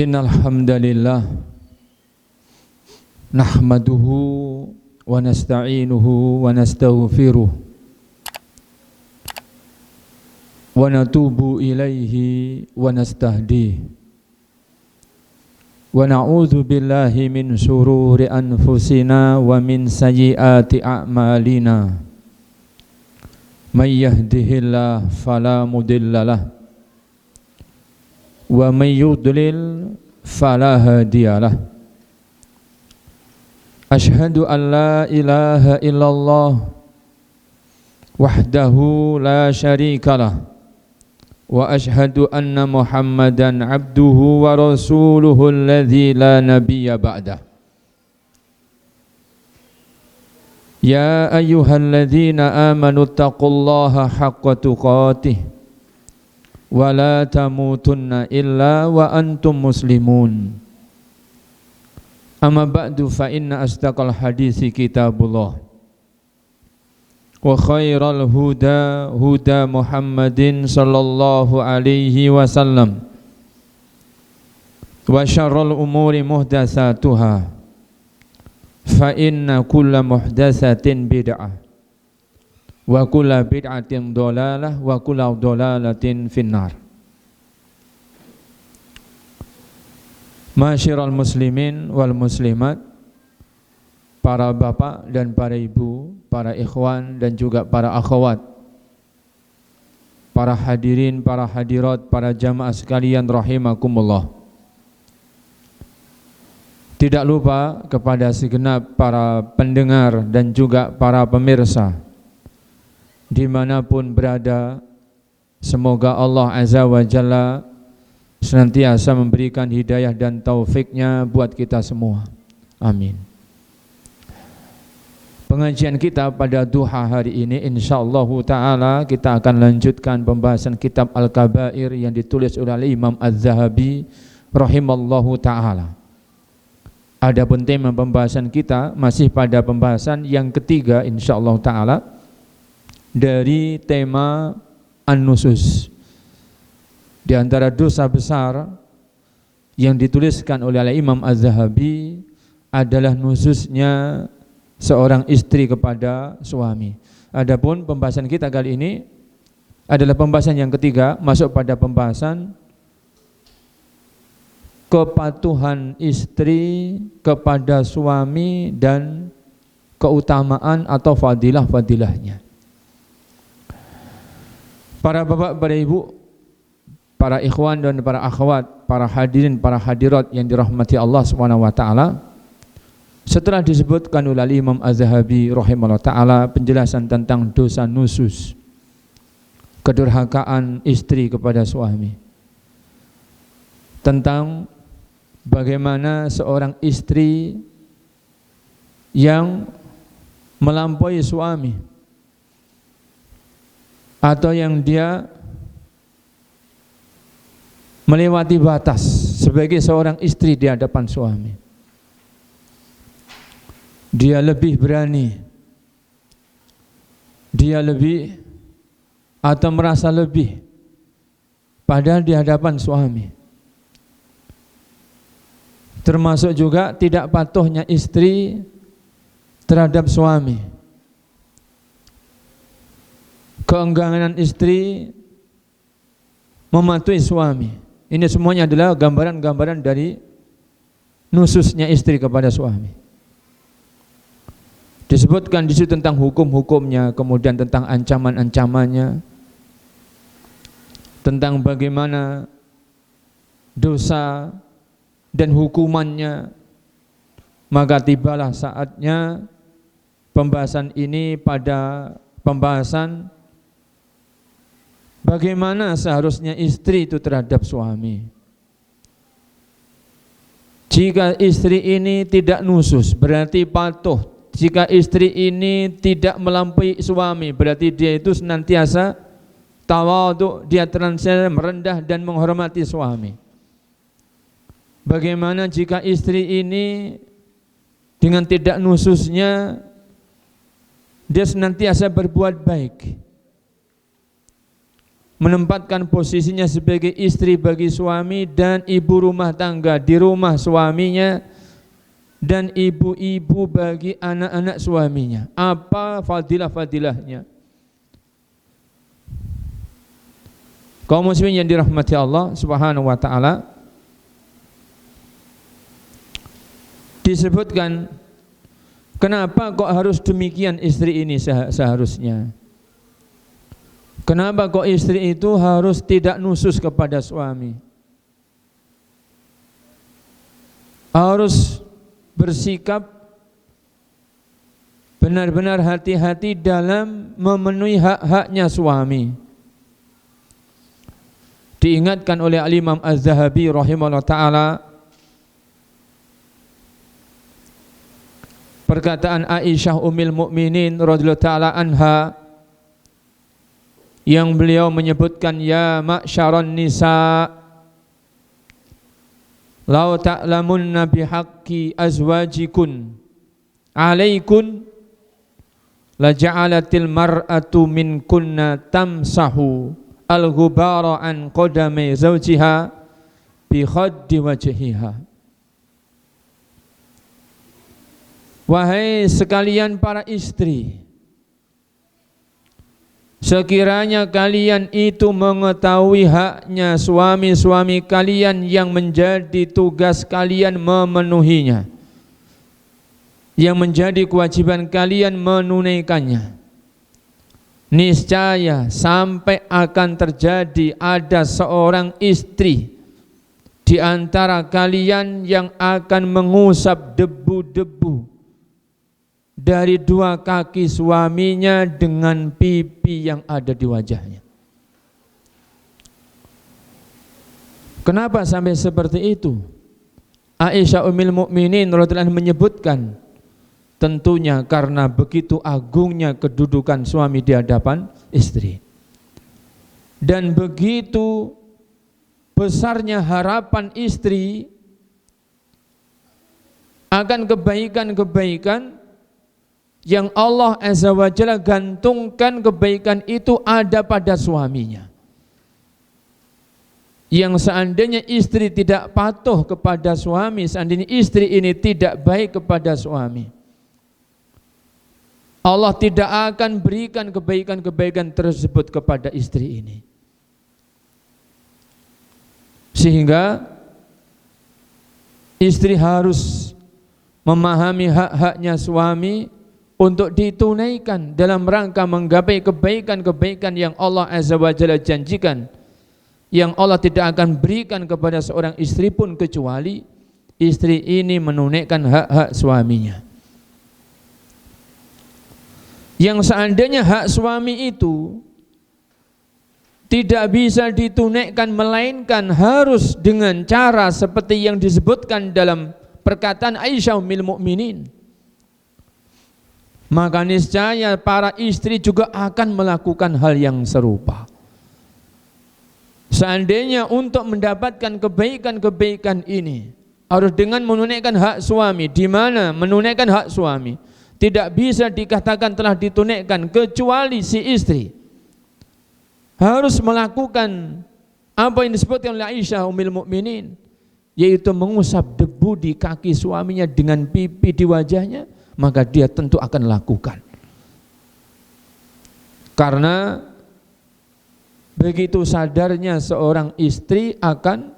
Innal hamdalillah nahmaduhu wa nasta'inuhu wa nastaghfiruh wa natubu ilaihi wa nastahdihi wa na'udzu billahi min syururi anfusina wa min sayyiati a'malina may yahdihillahu fala mudhillalah wa may yudlil fala hadiyalah. Asyhadu an la ilaha illallah wahdahu la syarikalah wa asyhadu anna Muhammadan abduhu wa rasuluhu alladzi la nabiyya ba'dah. Ya ayyuhalladzina amanu taqullaha haqqa tuqatih wa la tamutunna illa wa antum muslimun. Amma ba'du fa inna asdaqal hadisi kitabullah wa khairal huda huda Muhammadin sallallahu alaihi wasallam wa syarrul umuri muhdatsatuha fa inna kulla muhdatsatin bid'ah wa kulla bid'atin dhalalah wa kulla dhalalatin finnar. Masyiral muslimin wal muslimat, para bapak dan para ibu, para ikhwan dan juga para akhwat, para hadirin, para hadirat, para jamaah sekalian rahimakumullah. Tidak lupa kepada segenap para pendengar dan juga para pemirsa dimanapun berada, semoga Allah Azza wa Jalla senantiasa memberikan hidayah dan taufiknya buat kita semua. Amin. Pengajian kita pada duha hari ini insyaallah ta'ala kita akan lanjutkan pembahasan kitab Al-Kabair yang ditulis oleh Imam Az-Zahabi rahimallahu ta'ala. Adapun tema pembahasan kita masih pada pembahasan yang ketiga insyaallah ta'ala dari tema An-Nusus. Di antara dosa besar yang dituliskan oleh Imam Az-Zahabi adalah nususnya seorang istri kepada suami. Adapun pembahasan kita kali ini adalah pembahasan yang ketiga, masuk pada pembahasan kepatuhan istri kepada suami dan keutamaan atau fadilah-fadilahnya. Para bapak, para ibu, para ikhwan dan para akhwat, para hadirin, para hadirat yang dirahmati Allah Subhanahu wa taala. Setelah disebutkan oleh Imam Az-Zahabi rahimahullah taala penjelasan tentang dosa nusus, kedurhakaan istri kepada suami, tentang bagaimana seorang istri yang melampaui suami atau yang dia melewati batas sebagai seorang istri di hadapan suami. Dia lebih berani, dia lebih atau merasa lebih padahal di hadapan suami. Termasuk juga tidak patuhnya istri terhadap suami, keengganan istri mematuhi suami. Ini semuanya adalah gambaran-gambaran dari nususnya istri kepada suami. Disebutkan di situ tentang hukum-hukumnya, kemudian tentang ancaman-ancamannya, tentang bagaimana dosa dan hukumannya. Maka tibalah saatnya pembahasan ini pada pembahasan bagaimana seharusnya istri itu terhadap suami. Jika istri ini tidak nusus berarti patuh. Jika istri ini tidak melampaui suami berarti dia itu senantiasa tawadhu, dia terasa merendah dan menghormati suami. Bagaimana jika istri ini dengan tidak nususnya dia senantiasa berbuat baik, menempatkan posisinya sebagai istri bagi suami dan ibu rumah tangga di rumah suaminya dan ibu-ibu bagi anak-anak suaminya. Apa fadilah-fadilahnya? Kaum muslimin yang dirahmati Allah Subhanahu wa taala, disebutkan kenapa kok harus demikian istri ini seharusnya. Kenapa kok istri itu harus tidak nusus kepada suami? Harus bersikap benar-benar hati-hati dalam memenuhi hak-haknya suami. Diingatkan oleh Al-Imam Az-Zahabi rahimahullah ta'ala perkataan Aisyah Ummul Mukminin radhiyallahu ta'ala anha yang beliau menyebutkan, ya ma'syaran nisa law ta'lamunna bihaqqi azwajikun alaikun la ja'alatil mar'atu minkunna tamsahu al-ghubara an qadami zawjiha bi khaddi wajhiha. Wahai sekalian para istri, sekiranya kalian itu mengetahui haknya suami-suami kalian yang menjadi tugas kalian memenuhinya, yang menjadi kewajiban kalian menunaikannya, niscaya sampai akan terjadi ada seorang istri di antara kalian yang akan mengusap debu-debu dari dua kaki suaminya dengan pipi yang ada di wajahnya. Kenapa sampai seperti itu? Aisyah Ummul Mukminin radhiyallahu anha menyebutkan, tentunya karena begitu agungnya kedudukan suami di hadapan istri, dan begitu besarnya harapan istri akan kebaikan-kebaikan yang Allah Azza wa Jalla gantungkan kebaikan itu ada pada suaminya. Yang seandainya istri tidak patuh kepada suami, seandainya istri ini tidak baik kepada suami, Allah tidak akan berikan kebaikan-kebaikan tersebut kepada istri ini. Sehingga istri harus memahami hak-haknya suami untuk ditunaikan dalam rangka menggapai kebaikan-kebaikan yang Allah Azza wa Jalla janjikan, yang Allah tidak akan berikan kepada seorang istri pun kecuali istri ini menunaikan hak-hak suaminya. Yang seandainya hak suami itu tidak bisa ditunaikan, melainkan harus dengan cara seperti yang disebutkan dalam perkataan Aisyah Ummul Mukminin, maka niscaya para istri juga akan melakukan hal yang serupa. Seandainya untuk mendapatkan kebaikan-kebaikan ini harus dengan menunaikan hak suami, di mana menunaikan hak suami tidak bisa dikatakan telah ditunaikan kecuali si istri harus melakukan apa yang disebutkan oleh Aisyah Ummul Mukminin, yaitu mengusap debu di kaki suaminya dengan pipi di wajahnya, maka dia tentu akan lakukan. Karena begitu sadarnya seorang istri akan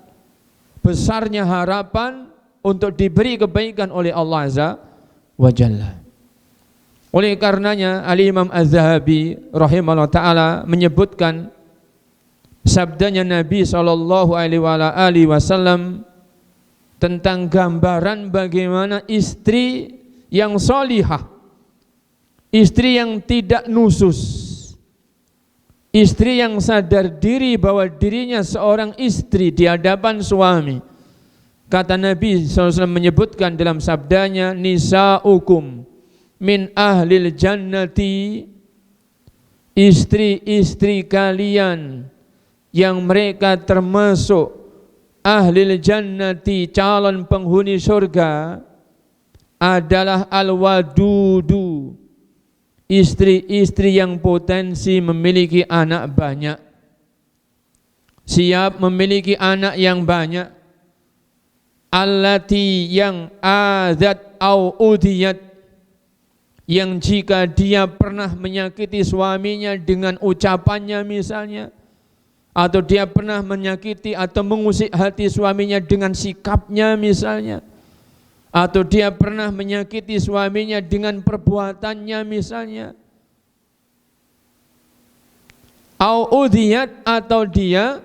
besarnya harapan untuk diberi kebaikan oleh Allah Azza wa Jalla. Oleh karenanya Al-Imam Az-Zahabi rahimahullah ta'ala menyebutkan sabdanya Nabi SAW tentang gambaran bagaimana istri yang solihah, istri yang tidak nusus, istri yang sadar diri bahwa dirinya seorang istri di hadapan suami. Kata Nabi SAW menyebutkan dalam sabdanya, nisa'ukum min ahlil jannati, istri-istri kalian yang mereka termasuk ahlil jannati, calon penghuni surga, adalah al-wadudu, istri-istri yang potensi memiliki anak banyak. siap memiliki anak yang banyak, allati yang azat au udiyat, yang jika dia pernah menyakiti suaminya dengan ucapannya misalnya, atau dia pernah menyakiti atau mengusik hati suaminya dengan sikapnya misalnya, atau dia pernah menyakiti suaminya dengan perbuatannya misalnya, au udiyat, atau dia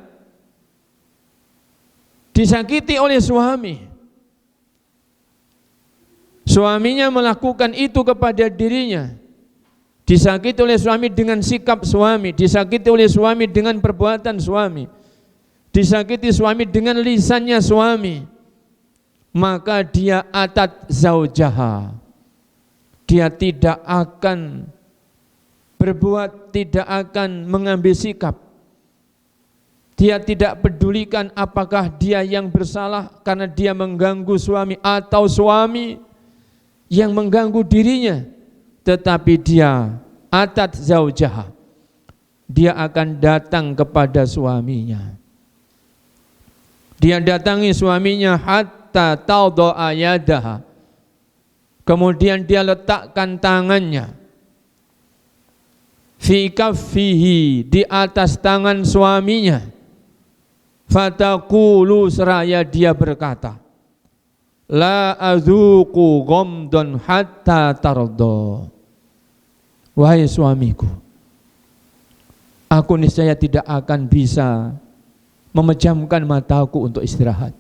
disakiti oleh suami, suaminya melakukan itu kepada dirinya, disakiti oleh suami dengan sikap suami, disakiti oleh suami dengan perbuatan suami, disakiti suami dengan lisannya suami, maka dia atat zaujaha, dia tidak akan berbuat, tidak akan mengambil sikap. Dia tidak pedulikan apakah dia yang bersalah karena dia mengganggu suami atau suami yang mengganggu dirinya, tetapi dia atat zaujaha, dia akan datang kepada suaminya. Dia datangi suaminya hatta tawda'a yadaha, kemudian dia letakkan tangannya fi kaffihi, di atas tangan suaminya. Fataqulu, seraya dia berkata, la azuqu ghamdan hatta tardo. Wahai suamiku, aku niscaya tidak akan bisa memejamkan mataku untuk istirahat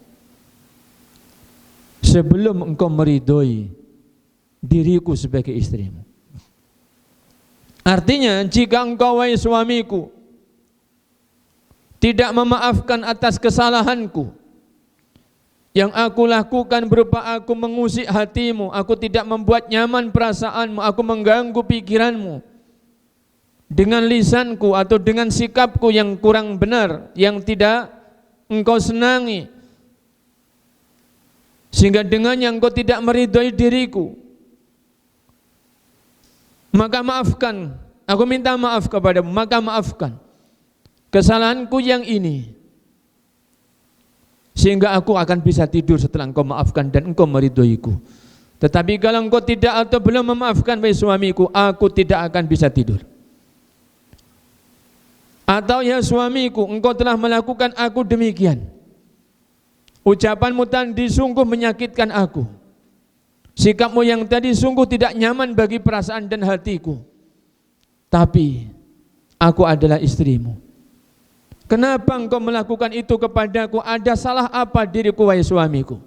sebelum engkau meridhoi diriku sebagai istrimu. Artinya, jika engkau, wahai suamiku, tidak memaafkan atas kesalahanku yang aku lakukan berupa aku mengusik hatimu, aku tidak membuat nyaman perasaanmu, aku mengganggu pikiranmu dengan lisanku atau dengan sikapku yang kurang benar, yang tidak engkau senangi, sehingga dengannya engkau tidak meridhoi diriku, maka maafkan, aku minta maaf kepadamu, maka maafkan kesalahanku yang ini, sehingga aku akan bisa tidur setelah engkau maafkan dan engkau meridhoiku. Tetapi kalau engkau tidak atau belum memaafkan, wahai suamiku, aku tidak akan bisa tidur. Atau ya suamiku, engkau telah melakukan aku demikian, ucapanmu tadi sungguh menyakitkan aku, sikapmu yang tadi sungguh tidak nyaman bagi perasaan dan hatiku, tapi aku adalah istrimu. Kenapa engkau melakukan itu kepadaku? Ada salah apa diriku, wahai suamiku?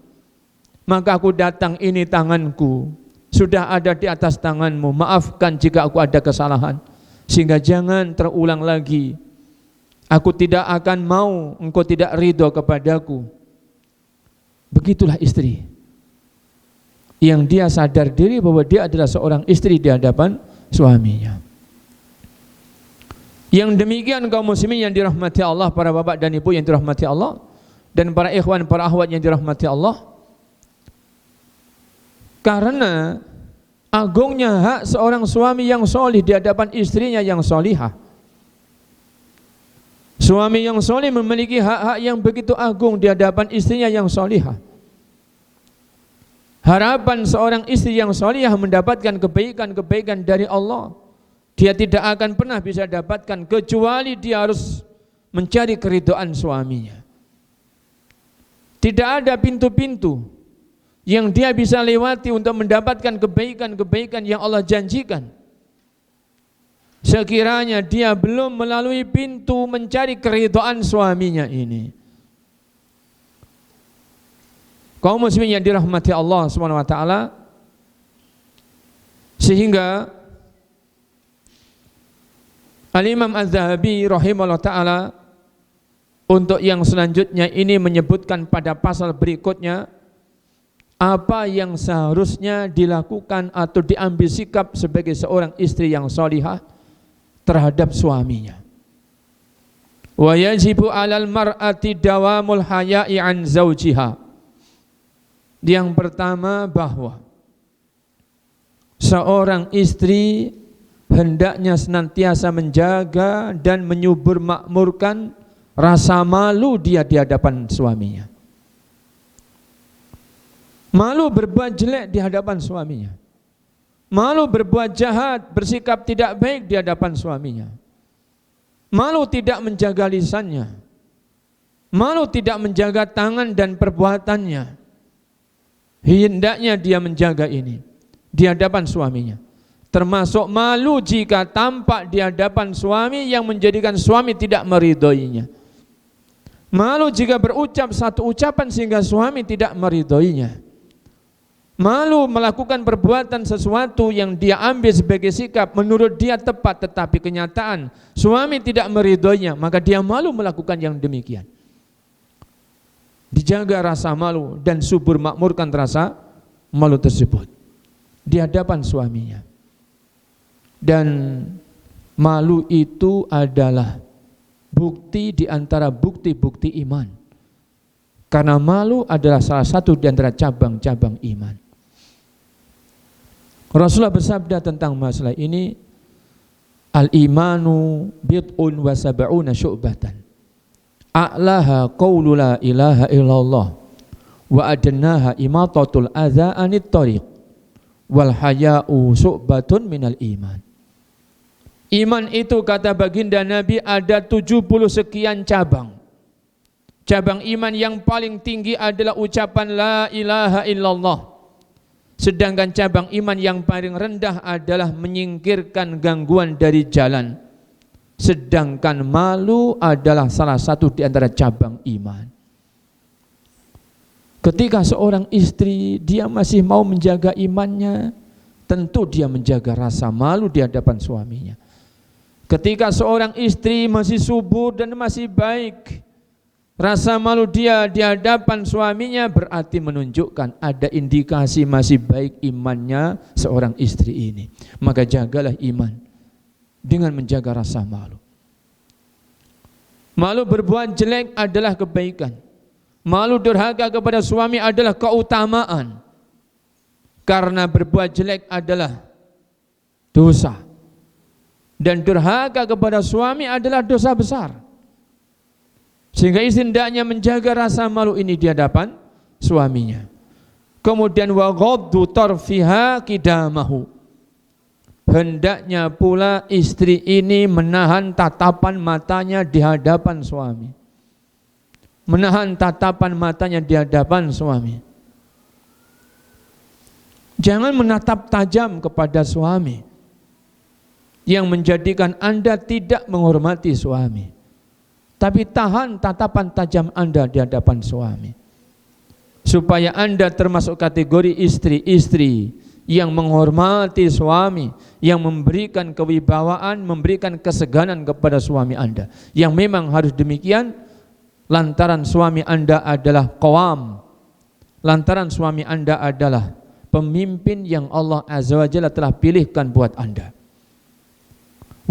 Maka aku datang, ini tanganku sudah ada di atas tanganmu, maafkan jika aku ada kesalahan, sehingga jangan terulang lagi. Aku tidak akan mau engkau tidak ridho kepadaku. Begitulah istri yang dia sadar diri bahwa dia adalah seorang istri di hadapan suaminya. Yang demikian kaum muslimin yang dirahmati Allah, para bapak dan ibu yang dirahmati Allah, dan para ikhwan, para akhwat yang dirahmati Allah, karena agungnya hak seorang suami yang solih di hadapan istrinya yang solihah. Suami yang solih memiliki hak-hak yang begitu agung di hadapan istrinya yang solihah. Harapan seorang istri yang solihah mendapatkan kebaikan-kebaikan dari Allah, dia tidak akan pernah bisa dapatkan kecuali dia harus mencari keridhaan suaminya. Tidak ada pintu-pintu yang dia bisa lewati untuk mendapatkan kebaikan-kebaikan yang Allah janjikan, sekiranya dia belum melalui pintu mencari keridhaan suaminya ini. Kaum muslimin yang dirahmati Allah Subhanahu wa taala, sehingga Al-Imam Az-Zahabi rahimahullah ta'ala untuk yang selanjutnya ini menyebutkan pada pasal berikutnya apa yang seharusnya dilakukan atau diambil sikap sebagai seorang istri yang salihah terhadap suaminya. Wa yajibu 'alal mar'ati dawamul haya'i an zawjiha. Yang pertama, bahwa seorang istri hendaknya senantiasa menjaga dan menyubur makmurkan rasa malu dia di hadapan suaminya. Malu berbuat jelek di hadapan suaminya. Malu berbuat jahat, bersikap tidak baik di hadapan suaminya. Malu tidak menjaga lisannya. Malu tidak menjaga tangan dan perbuatannya. Hendaknya dia menjaga ini di hadapan suaminya. Termasuk malu jika tampak di hadapan suami yang menjadikan suami tidak meridhoinya. Malu jika berucap satu ucapan sehingga suami tidak meridhoinya. Malu melakukan perbuatan sesuatu yang dia ambil sebagai sikap menurut dia tepat, tetapi kenyataan suami tidak meridhoinya, maka dia malu melakukan yang demikian. Dijaga rasa malu dan subur makmurkan rasa malu tersebut di hadapan suaminya. Dan malu itu adalah bukti di antara bukti-bukti iman. Karena malu adalah salah satu di antara cabang-cabang iman. Rasulullah bersabda tentang masalah ini, al-imanu bid'un wa sab'una syu'batan. A'laha qawlu la ilaha illallah wa adnaha imatatul adza anit thariq wal haya'u syu'batun minal iman. Iman itu kata baginda Nabi ada 70 sekian cabang. Cabang iman yang paling tinggi adalah ucapan la ilaha illallah. Sedangkan cabang iman yang paling rendah adalah menyingkirkan gangguan dari jalan. Sedangkan malu adalah salah satu di antara cabang iman. Ketika seorang istri dia masih mau menjaga imannya, tentu dia menjaga rasa malu di hadapan suaminya. Ketika seorang istri masih subur dan masih baik, rasa malu dia di hadapan suaminya berarti menunjukkan ada indikasi masih baik imannya seorang istri ini. Maka jagalah iman dengan menjaga rasa malu. Malu berbuat jelek adalah kebaikan. Malu durhaka kepada suami adalah keutamaan. Karena berbuat jelek adalah dosa. Dan durhaka kepada suami adalah dosa besar. Sehingga istri hendaknya menjaga rasa malu ini di hadapan suaminya. Kemudian wa ghaddu tarfiha qidamahu. Hendaknya pula istri ini menahan tatapan matanya di hadapan suami. Menahan tatapan matanya di hadapan suami. Jangan menatap tajam kepada suami yang menjadikan Anda tidak menghormati suami. Tapi tahan tatapan tajam Anda di hadapan suami. Supaya Anda termasuk kategori istri-istri yang menghormati suami, yang memberikan kewibawaan, memberikan keseganan kepada suami Anda. Yang memang harus demikian, lantaran suami Anda adalah qawam, lantaran suami Anda adalah pemimpin yang Allah Azza wa Jalla telah pilihkan buat Anda.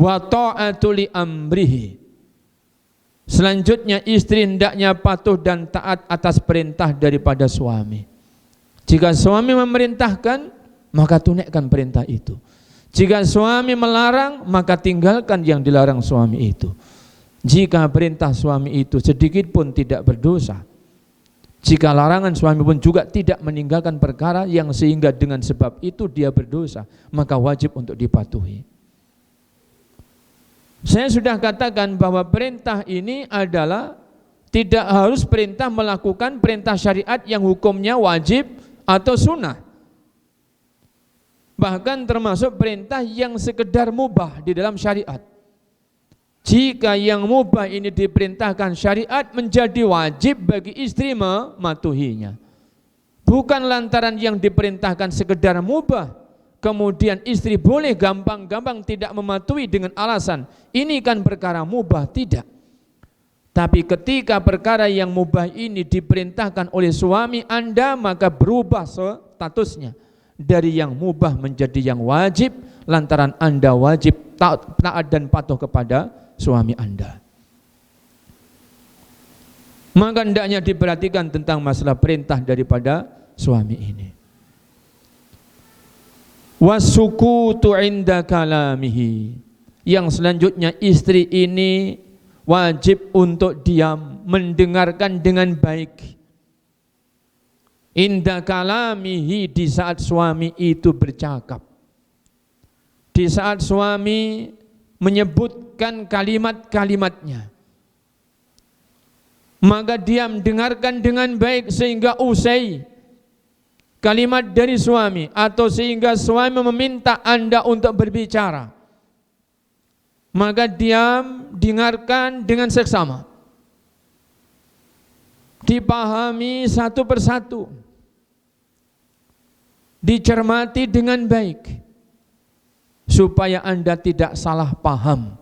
Wa ta'atu li amrihi. Selanjutnya istri hendaknya patuh dan taat atas perintah daripada suami. Jika suami memerintahkan, maka tunaikan perintah itu. Jika suami melarang, maka tinggalkan yang dilarang suami itu. Jika perintah suami itu sedikit pun tidak berdosa, jika larangan suami pun juga tidak meninggalkan perkara yang sehingga dengan sebab itu dia berdosa, maka wajib untuk dipatuhi. Saya sudah katakan bahwa perintah ini adalah tidak harus perintah melakukan perintah syariat yang hukumnya wajib atau sunnah. Bahkan termasuk perintah yang sekedar mubah di dalam syariat. Jika yang mubah ini diperintahkan syariat, menjadi wajib bagi istri mematuhinya. Bukan lantaran yang diperintahkan sekedar mubah, kemudian istri boleh gampang-gampang tidak mematuhi dengan alasan ini kan perkara mubah, tidak. Tapi ketika perkara yang mubah ini diperintahkan oleh suami Anda, maka berubah statusnya dari yang mubah menjadi yang wajib, lantaran Anda wajib taat dan patuh kepada suami Anda. Maka hendaknya diperhatikan tentang masalah perintah daripada suami ini. Wasukutu inda kalamihi. Yang selanjutnya istri ini wajib untuk diam, mendengarkan dengan baik. Inda kalamihi, di saat suami itu bercakap, di saat suami menyebutkan kalimat-kalimatnya, maka diam, dengarkan dengan baik sehingga usai kalimat dari suami atau sehingga suami meminta Anda untuk berbicara, maka diam, dengarkan dengan seksama, dipahami satu persatu, dicermati dengan baik, supaya Anda tidak salah paham,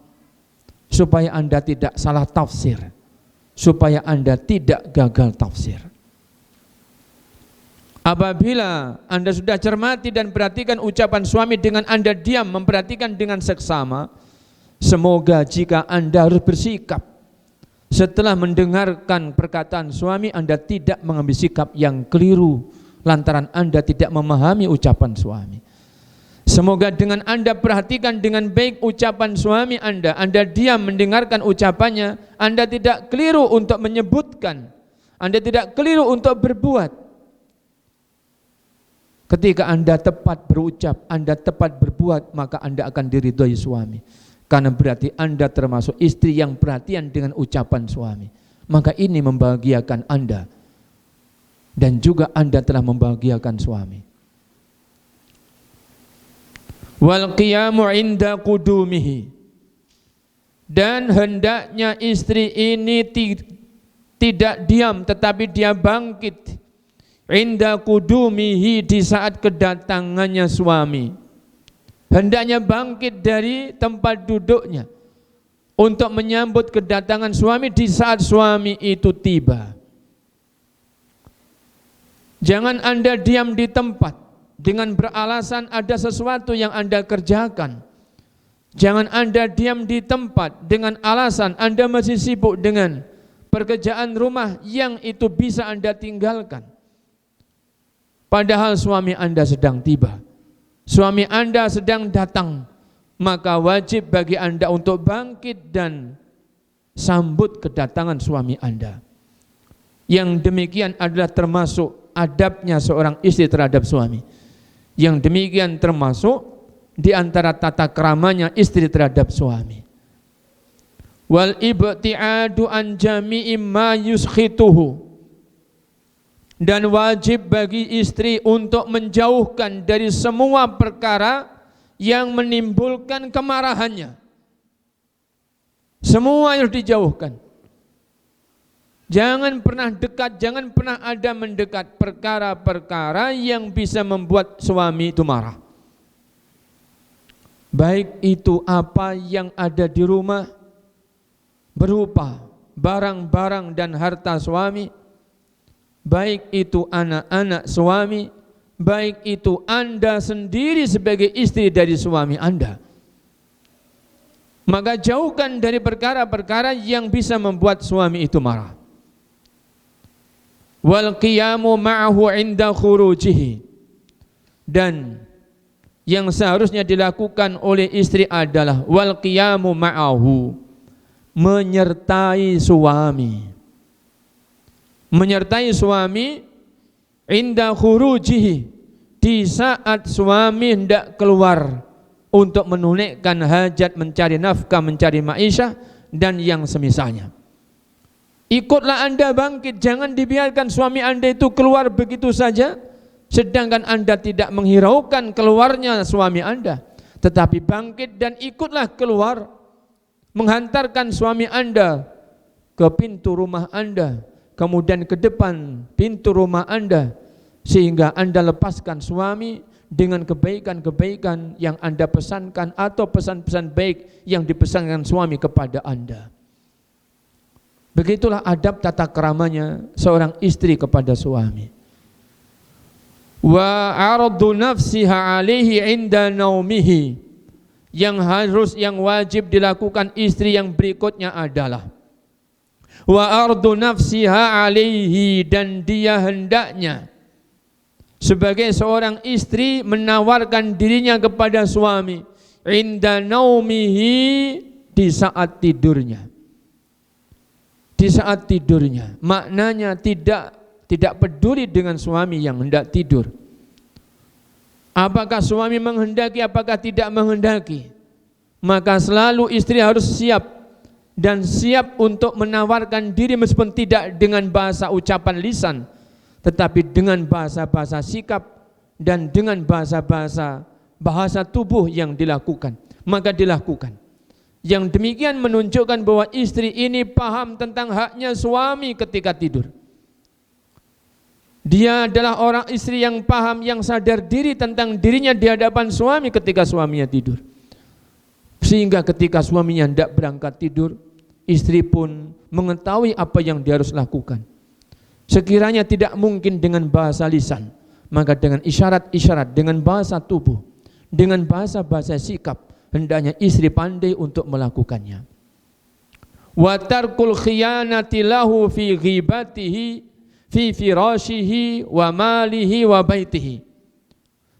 supaya Anda tidak salah tafsir, supaya Anda tidak gagal tafsir. Apabila Anda sudah cermati dan perhatikan ucapan suami dengan Anda diam memperhatikan dengan seksama, semoga jika Anda harus bersikap setelah mendengarkan perkataan suami, Anda tidak mengambil sikap yang keliru lantaran Anda tidak memahami ucapan suami. Semoga dengan Anda perhatikan dengan baik ucapan suami Anda diam mendengarkan ucapannya, Anda tidak keliru untuk menyebutkan, Anda tidak keliru untuk berbuat. Ketika Anda tepat berucap, Anda tepat berbuat, maka Anda akan diridhoi suami. Karena berarti Anda termasuk istri yang perhatian dengan ucapan suami. Maka ini membahagiakan Anda. Dan juga Anda telah membahagiakan suami. Wal qiyamu inda qudumihi. Dan hendaknya istri ini tidak diam, tetapi dia bangkit. Inda qudumihi, di saat kedatangannya suami, hendaknya bangkit dari tempat duduknya untuk menyambut kedatangan suami di saat suami itu tiba. Jangan Anda diam di tempat dengan beralasan ada sesuatu yang Anda kerjakan. Jangan Anda diam di tempat dengan alasan Anda masih sibuk dengan pekerjaan rumah yang itu bisa Anda tinggalkan. Padahal suami Anda sedang tiba, suami Anda sedang datang, maka wajib bagi Anda untuk bangkit dan sambut kedatangan suami Anda. Yang demikian adalah termasuk adabnya seorang istri terhadap suami. Yang demikian termasuk di antara tata keramanya istri terhadap suami. Wal ibtiadu an jami'i ma yuskhituhu. Dan wajib bagi istri untuk menjauhkan dari semua perkara yang menimbulkan kemarahannya. Semua harus dijauhkan. Jangan pernah dekat, jangan pernah ada mendekat perkara-perkara yang bisa membuat suami itu marah. Baik itu apa yang ada di rumah berupa barang-barang dan harta suami, baik itu anak-anak suami, baik itu Anda sendiri sebagai istri dari suami Anda. Maka jauhkan dari perkara-perkara yang bisa membuat suami itu marah. Wal qiyamu ma'ahu inda khurujihi. Dan yang seharusnya dilakukan oleh istri adalah wal qiyamu ma'ahu, menyertai suami. Menyertai suami inda khurujihi, di saat suami hendak keluar untuk menunaikan hajat, mencari nafkah, mencari maisha dan yang semisalnya. Ikutlah Anda bangkit, jangan dibiarkan suami Anda itu keluar begitu saja sedangkan Anda tidak menghiraukan keluarnya suami Anda, tetapi bangkit dan ikutlah keluar, menghantarkan suami Anda ke pintu rumah Anda, kemudian ke depan pintu rumah Anda, sehingga Anda lepaskan suami dengan kebaikan-kebaikan yang Anda pesankan atau pesan-pesan baik yang dipesankan suami kepada Anda. Begitulah adab tata keramanya seorang istri kepada suami. Wa ardu nafsiha alaihi inda naumihi, yang wajib dilakukan istri yang berikutnya adalah wa ardu nafsiha alaihi, dan dia hendaknya sebagai seorang istri menawarkan dirinya kepada suami inda naumihi, di saat tidurnya. di saat tidurnya. Maknanya tidak peduli dengan suami yang hendak tidur. Apakah suami menghendaki, apakah tidak menghendaki, maka selalu istri harus siap, dan siap untuk menawarkan diri meskipun tidak dengan bahasa ucapan lisan, tetapi dengan bahasa-bahasa sikap dan dengan bahasa tubuh yang dilakukan, maka dilakukan. Yang demikian menunjukkan bahwa istri ini paham tentang haknya suami ketika tidur. Dia adalah orang istri yang paham, yang sadar diri tentang dirinya di hadapan suami ketika suaminya tidur. Sehingga ketika suaminya hendak berangkat tidur, istri pun mengetahui apa yang dia harus lakukan. Sekiranya tidak mungkin dengan bahasa lisan, maka dengan isyarat-isyarat, dengan bahasa tubuh, dengan bahasa-bahasa sikap, hendaknya istri pandai untuk melakukannya. Wa tarkul khiyanati lahu fi ghibatihi fi firashihi wa malihi wa baitihi.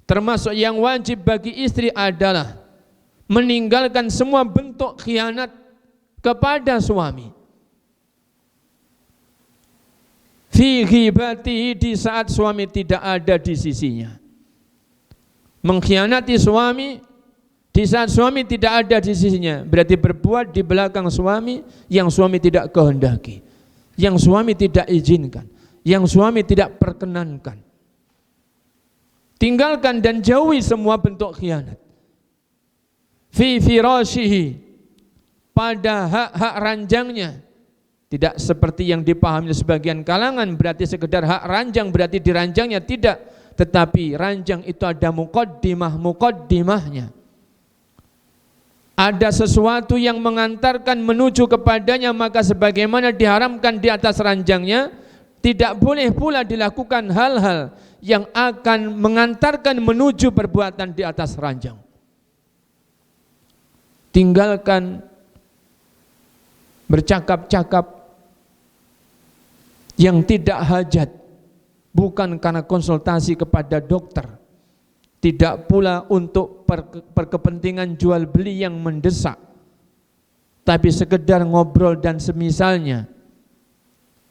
Termasuk yang wajib bagi istri adalah meninggalkan semua bentuk khianat kepada suami. Fi ghibatihi, di saat suami tidak ada di sisinya. Mengkhianati suami di saat suami tidak ada di sisinya, berarti berbuat di belakang suami yang suami tidak kehendaki, yang suami tidak izinkan, yang suami tidak perkenankan. Tinggalkan dan jauhi semua bentuk khianat. Fi firashihi, pada hak-hak ranjangnya. Tidak seperti yang dipahami sebagian kalangan, berarti sekedar hak ranjang berarti diranjangnya, tidak. Tetapi ranjang itu ada muqaddimahnya. Ada sesuatu yang mengantarkan menuju kepadanya, maka sebagaimana diharamkan di atas ranjangnya, tidak boleh pula dilakukan hal-hal yang akan mengantarkan menuju perbuatan di atas ranjang. Tinggalkan bercakap-cakap yang tidak hajat, bukan karena konsultasi kepada dokter, tidak pula untuk perkepentingan jual beli yang mendesak, tapi sekedar ngobrol dan semisalnya,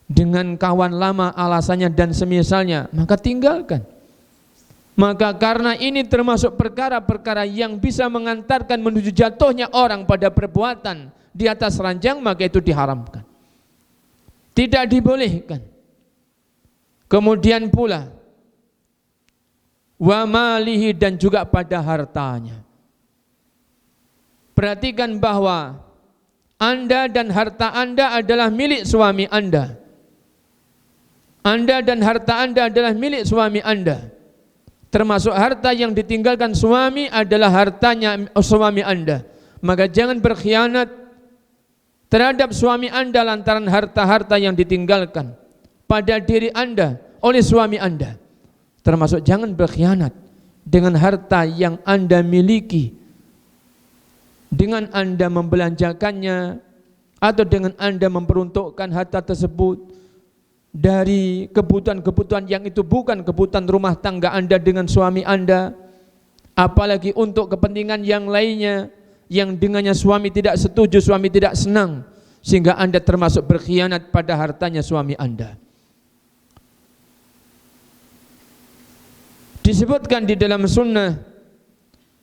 dengan kawan lama alasannya dan semisalnya, maka tinggalkan. Maka karena ini termasuk perkara-perkara yang bisa mengantarkan menuju jatuhnya orang pada perbuatan di atas ranjang, maka itu diharamkan, tidak dibolehkan. Kemudian pula wa malihi, dan juga pada hartanya. Perhatikan bahwa Anda dan harta Anda adalah milik suami Anda. Anda dan harta Anda adalah milik suami Anda. Termasuk harta yang ditinggalkan suami adalah hartanya suami Anda. Maka jangan berkhianat terhadap suami Anda lantaran harta-harta yang ditinggalkan pada diri Anda oleh suami Anda. Termasuk jangan berkhianat dengan harta yang Anda miliki, dengan Anda membelanjakannya atau dengan Anda memperuntukkan harta tersebut dari kebutuhan-kebutuhan yang itu bukan kebutuhan rumah tangga Anda dengan suami Anda, apalagi untuk kepentingan yang lainnya yang dengannya suami tidak setuju, suami tidak senang, sehingga Anda termasuk berkhianat pada hartanya suami Anda. Disebutkan di dalam sunnah,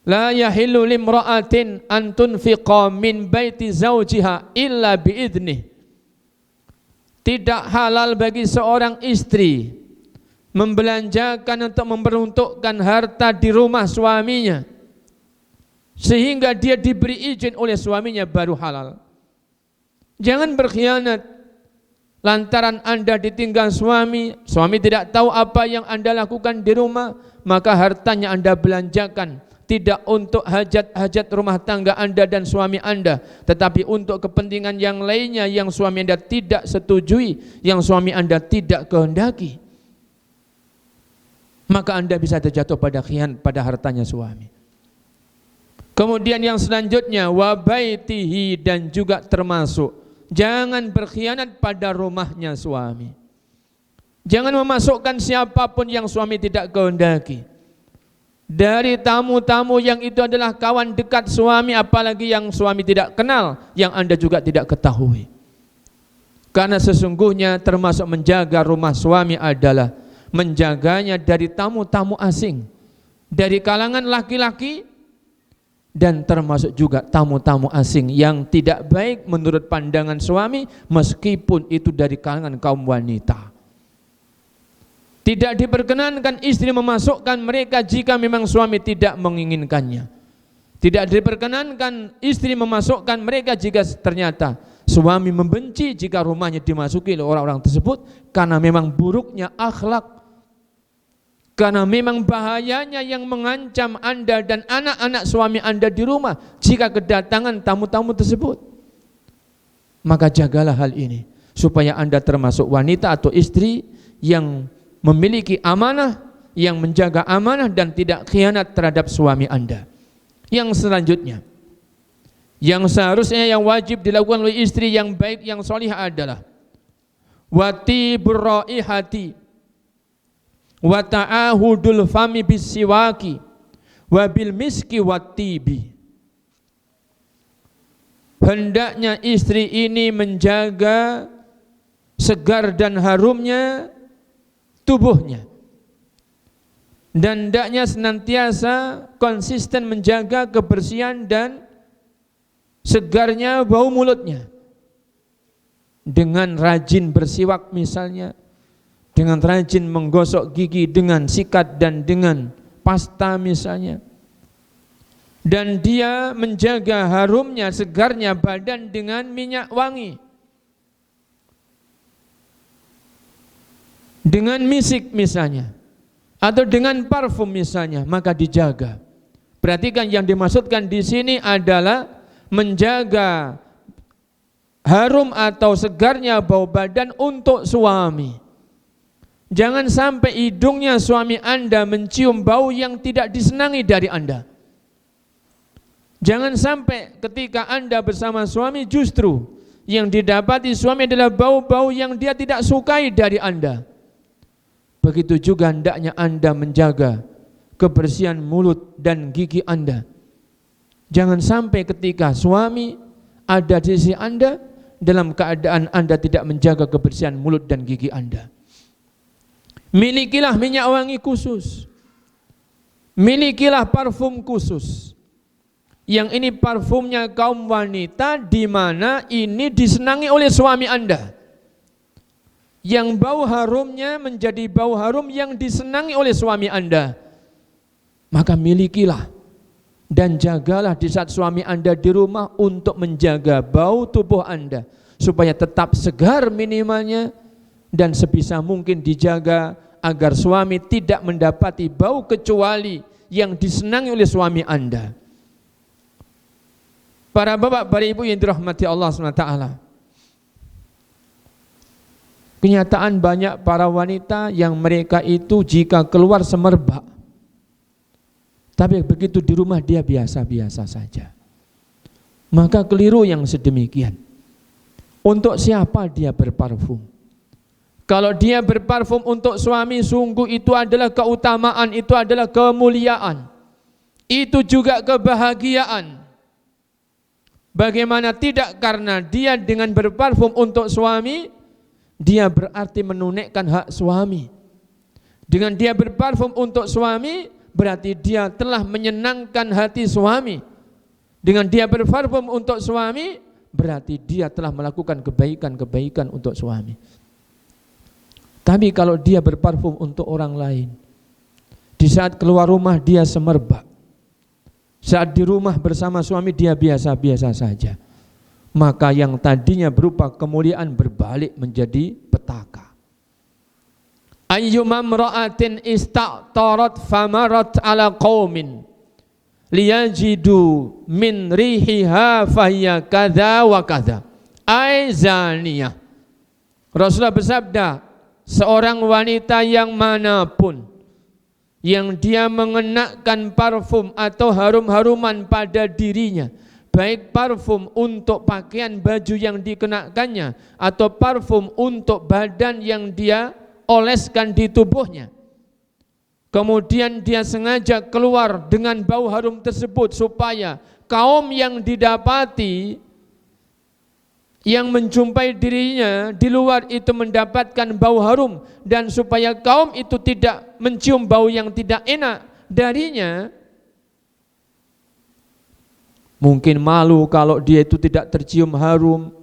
la yahillu limra'atin an tunfiqa min baiti zawjiha illa biidnih. Tidak halal bagi seorang istri membelanjakan untuk memperuntukkan harta di rumah suaminya sehingga dia diberi izin oleh suaminya baru halal. Jangan berkhianat lantaran Anda ditinggal suami, suami tidak tahu apa yang Anda lakukan di rumah, maka hartanya Anda belanjakan tidak untuk hajat-hajat rumah tangga Anda dan suami Anda, tetapi untuk kepentingan yang lainnya yang suami Anda tidak setujui, yang suami Anda tidak kehendaki. Maka Anda bisa terjatuh pada khianat pada hartanya suami. Kemudian yang selanjutnya wa baitihi, dan juga termasuk jangan berkhianat pada rumahnya suami. Jangan memasukkan siapapun yang suami tidak kehendaki. Dari tamu-tamu yang itu adalah kawan dekat suami, apalagi yang suami tidak kenal, yang Anda juga tidak ketahui. Karena sesungguhnya termasuk menjaga rumah suami adalah menjaganya dari tamu-tamu asing, dari kalangan laki-laki, dan termasuk juga tamu-tamu asing yang tidak baik menurut pandangan suami, meskipun itu dari kalangan kaum wanita. Tidak diperkenankan istri memasukkan mereka jika memang suami tidak menginginkannya. Tidak diperkenankan istri memasukkan mereka jika ternyata suami membenci jika rumahnya dimasuki oleh orang-orang tersebut, karena memang buruknya akhlak, karena memang bahayanya yang mengancam Anda dan anak-anak suami Anda di rumah jika kedatangan tamu-tamu tersebut. Maka jagalah hal ini supaya Anda termasuk wanita atau istri yang memiliki amanah, yang menjaga amanah dan tidak khianat terhadap suami Anda. Yang selanjutnya, yang seharusnya yang wajib dilakukan oleh istri yang baik, yang solihah adalah watibur raihati wa ta'ahudul fami bisiwaki wa bil miski watibi. Hendaknya istri ini menjaga segar dan harumnya tubuhnya, dan hendaknya senantiasa konsisten menjaga kebersihan dan segarnya bau mulutnya dengan rajin bersiwak misalnya, dengan rajin menggosok gigi dengan sikat dan dengan pasta misalnya, dan dia menjaga harumnya, segarnya badan dengan minyak wangi, dengan misik misalnya, atau dengan parfum misalnya, maka dijaga. Perhatikan, yang dimaksudkan di sini adalah menjaga harum atau segarnya bau badan untuk suami. Jangan sampai hidungnya suami Anda mencium bau yang tidak disenangi dari Anda. Jangan sampai ketika Anda bersama suami justru yang didapati suami adalah bau-bau yang dia tidak sukai dari Anda. Begitu juga hendaknya Anda menjaga kebersihan mulut dan gigi Anda. Jangan sampai ketika suami ada di sisi Anda dalam keadaan Anda tidak menjaga kebersihan mulut dan gigi Anda. Milikilah minyak wangi khusus, milikilah parfum khusus. Yang ini parfumnya kaum wanita, di mana ini disenangi oleh suami Anda. Yang bau harumnya menjadi bau harum yang disenangi oleh suami Anda, maka milikilah dan jagalah di saat suami Anda di rumah untuk menjaga bau tubuh Anda supaya tetap segar minimalnya, dan sebisa mungkin dijaga agar suami tidak mendapati bau kecuali yang disenangi oleh suami Anda. Para bapak, para ibu yang dirahmati Allah SWT, kenyataan banyak para wanita yang mereka itu jika keluar semerbak, tapi begitu di rumah dia biasa-biasa saja. Maka keliru yang sedemikian. Untuk siapa dia berparfum? Kalau dia berparfum untuk suami, sungguh itu adalah keutamaan, itu adalah kemuliaan, itu juga kebahagiaan. Bagaimana tidak, karena dia dengan berparfum untuk suami, dia berarti menunaikan hak suami. Dengan dia berparfum untuk suami, berarti dia telah menyenangkan hati suami. Dengan dia berparfum untuk suami, berarti dia telah melakukan kebaikan-kebaikan untuk suami. Tapi kalau dia berparfum untuk orang lain, di saat keluar rumah dia semerbak, saat di rumah bersama suami dia biasa-biasa saja, maka yang tadinya berupa kemuliaan berbalik menjadi petaka. Ayyuma imra'atin ista'tarat famarat ala qaumin liyajidu min rihiha fahiya kadza wa kadza ay zaniyah. Rasulullah bersabda, seorang wanita yang manapun yang dia mengenakan parfum atau harum-haruman pada dirinya, baik parfum untuk pakaian baju yang dikenakannya atau parfum untuk badan yang dia oleskan di tubuhnya, kemudian dia sengaja keluar dengan bau harum tersebut supaya kaum yang didapati yang menjumpai dirinya di luar itu mendapatkan bau harum, dan supaya kaum itu tidak mencium bau yang tidak enak darinya, mungkin malu kalau dia itu tidak tercium harum,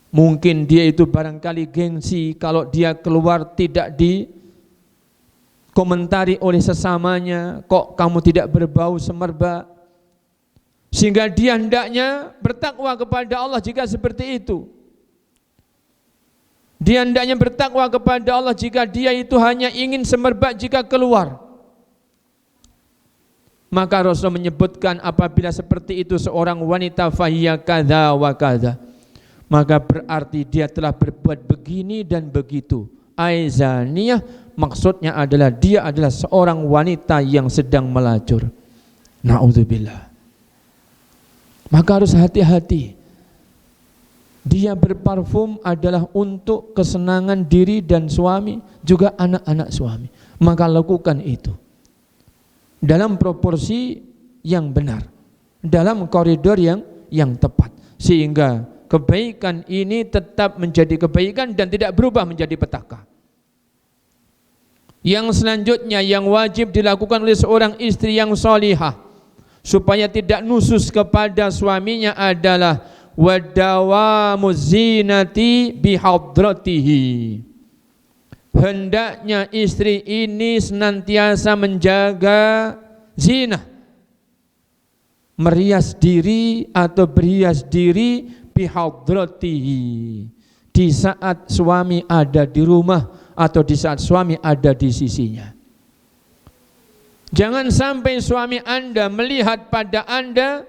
mungkin dia itu barangkali gengsi kalau dia keluar tidak dikomentari oleh sesamanya, kok kamu tidak berbau semerbak, sehingga dia hendaknya bertakwa kepada Allah jika seperti itu. Dia hendaknya bertakwa kepada Allah jika dia itu hanya ingin semerbak jika keluar. Maka Rasul menyebutkan apabila seperti itu seorang wanita fahiya kadza wa kadza, maka berarti dia telah berbuat begini dan begitu. Aizaniyah maksudnya adalah dia adalah seorang wanita yang sedang melacur. Na'udzubillah. Maka harus hati-hati. Dia berparfum adalah untuk kesenangan diri dan suami, juga anak-anak suami. Maka lakukan itu dalam proporsi yang benar, dalam koridor yang tepat, sehingga kebaikan ini tetap menjadi kebaikan dan tidak berubah menjadi petaka. Yang selanjutnya yang wajib dilakukan oleh seorang istri yang salihah supaya tidak nusus kepada suaminya adalah wadawamu zinati bihadratihi. Hendaknya istri ini senantiasa menjaga zina, merias diri atau berhias diri bihadratihi, di saat suami ada di rumah atau di saat suami ada di sisinya. Jangan sampai suami Anda melihat pada Anda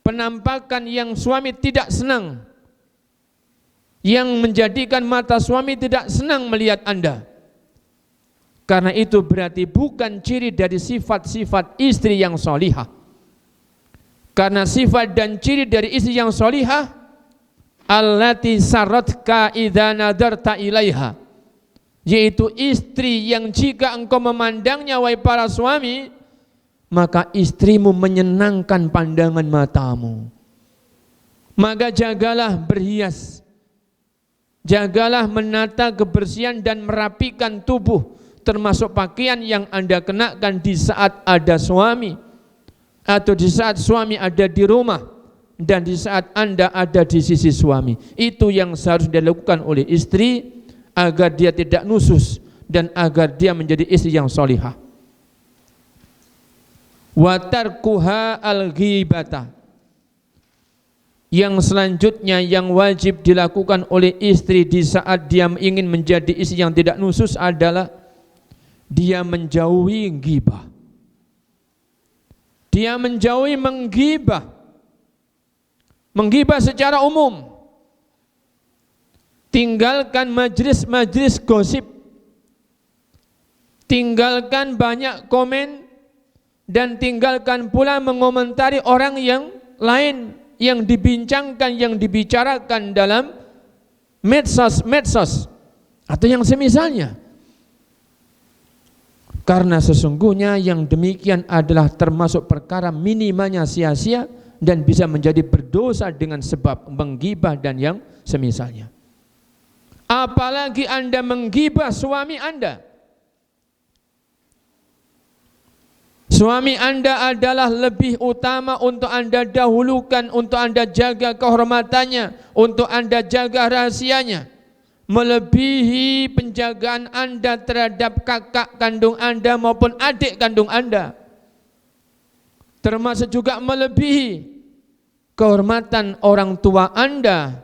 penampakan yang suami tidak senang, yang menjadikan mata suami tidak senang melihat Anda. Karena itu berarti bukan ciri dari sifat-sifat istri yang salihah. Karena sifat dan ciri dari istri yang salihah allati saratka idza nadarta ilaiha, yaitu istri yang jika engkau memandangnya wahai para suami, maka istrimu menyenangkan pandangan matamu. Maka jagalah berhias, jagalah menata kebersihan dan merapikan tubuh, termasuk pakaian yang Anda kenakan di saat ada suami, atau di saat suami ada di rumah, dan di saat Anda ada di sisi suami. Itu yang seharusnya dilakukan oleh istri agar dia tidak nusus dan agar dia menjadi istri yang salihah. Wa tarkuha al-ghibata. Yang selanjutnya yang wajib dilakukan oleh istri di saat dia ingin menjadi istri yang tidak nusus adalah dia menjauhi ghibah. Dia menjauhi menggibah. Menggibah secara umum. Tinggalkan majlis-majlis gosip. Tinggalkan banyak komen. Dan tinggalkan pula mengomentari orang yang lain yang dibincangkan, yang dibicarakan dalam medsos atau yang semisalnya. Karena sesungguhnya yang demikian adalah termasuk perkara minimalnya sia-sia dan bisa menjadi berdosa dengan sebab menggibah dan yang semisalnya. Apalagi Anda menggibah suami Anda. Suami Anda adalah lebih utama untuk Anda dahulukan, untuk Anda jaga kehormatannya, untuk Anda jaga rahasianya, melebihi penjagaan Anda terhadap kakak kandung Anda maupun adik kandung Anda. Termasuk juga melebihi kehormatan orang tua Anda.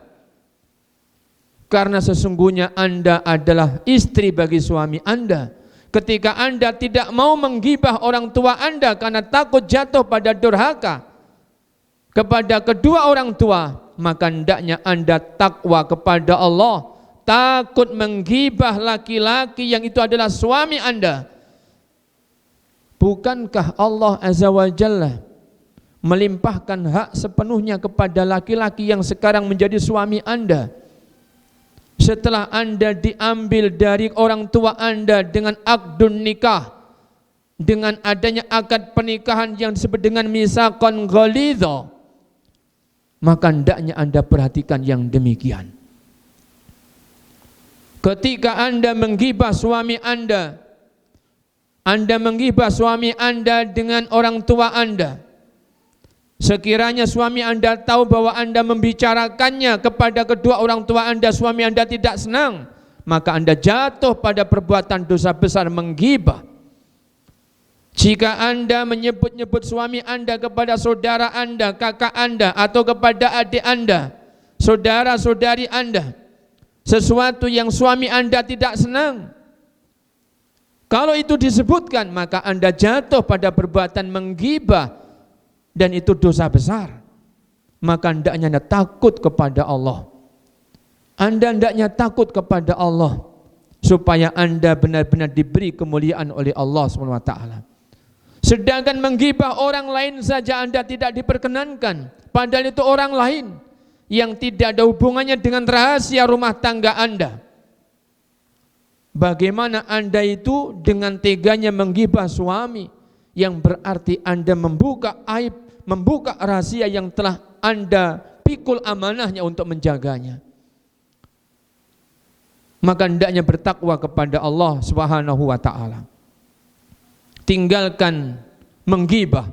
Karena sesungguhnya Anda adalah istri bagi suami Anda. Ketika Anda tidak mau menggibah orang tua Anda karena takut jatuh pada durhaka kepada kedua orang tua, maka hendaknya Anda takwa kepada Allah, takut menggibah laki-laki yang itu adalah suami Anda. Bukankah Allah Azza wa Jalla melimpahkan hak sepenuhnya kepada laki-laki yang sekarang menjadi suami Anda? Setelah Anda diambil dari orang tua Anda dengan akdun nikah, dengan adanya akad pernikahan yang disebut dengan misaqan ghalidha, Maka hendaknya Anda perhatikan yang demikian. Ketika Anda menggibah suami Anda menggibah suami Anda dengan orang tua Anda, sekiranya suami Anda tahu bahwa Anda membicarakannya kepada kedua orang tua Anda, suami Anda tidak senang, maka Anda jatuh pada perbuatan dosa besar menggibah. Jika Anda menyebut-nyebut suami Anda kepada saudara Anda, kakak Anda, atau kepada adik Anda, saudara-saudari Anda, sesuatu yang suami Anda tidak senang, kalau itu disebutkan, maka Anda jatuh pada perbuatan menggibah, dan itu dosa besar. Maka hendaknya Anda takut kepada Allah. Anda hendaknya takut kepada Allah, supaya Anda benar-benar diberi kemuliaan oleh Allah SWT. Sedangkan menggibah orang lain saja Anda tidak diperkenankan, padahal itu orang lain yang tidak ada hubungannya dengan rahasia rumah tangga Anda. Bagaimana Anda itu dengan teganya menggibah suami, yang berarti Anda membuka aib, membuka rahasia yang telah Anda pikul amanahnya untuk menjaganya. Maka hendaknya bertakwa kepada Allah Subhanahu wa ta'ala. Tinggalkan menggibah.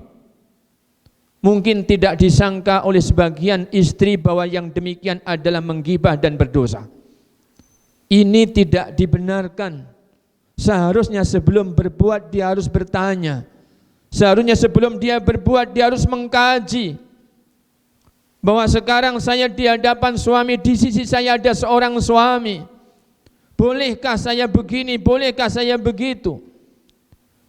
Mungkin tidak disangka oleh sebagian istri bahwa yang demikian adalah menggibah dan berdosa. Ini tidak dibenarkan. Seharusnya sebelum berbuat dia harus bertanya. Seharusnya sebelum dia berbuat dia harus mengkaji bahwa sekarang saya di hadapan suami, di sisi saya ada seorang suami. Bolehkah saya begini? Bolehkah saya begitu?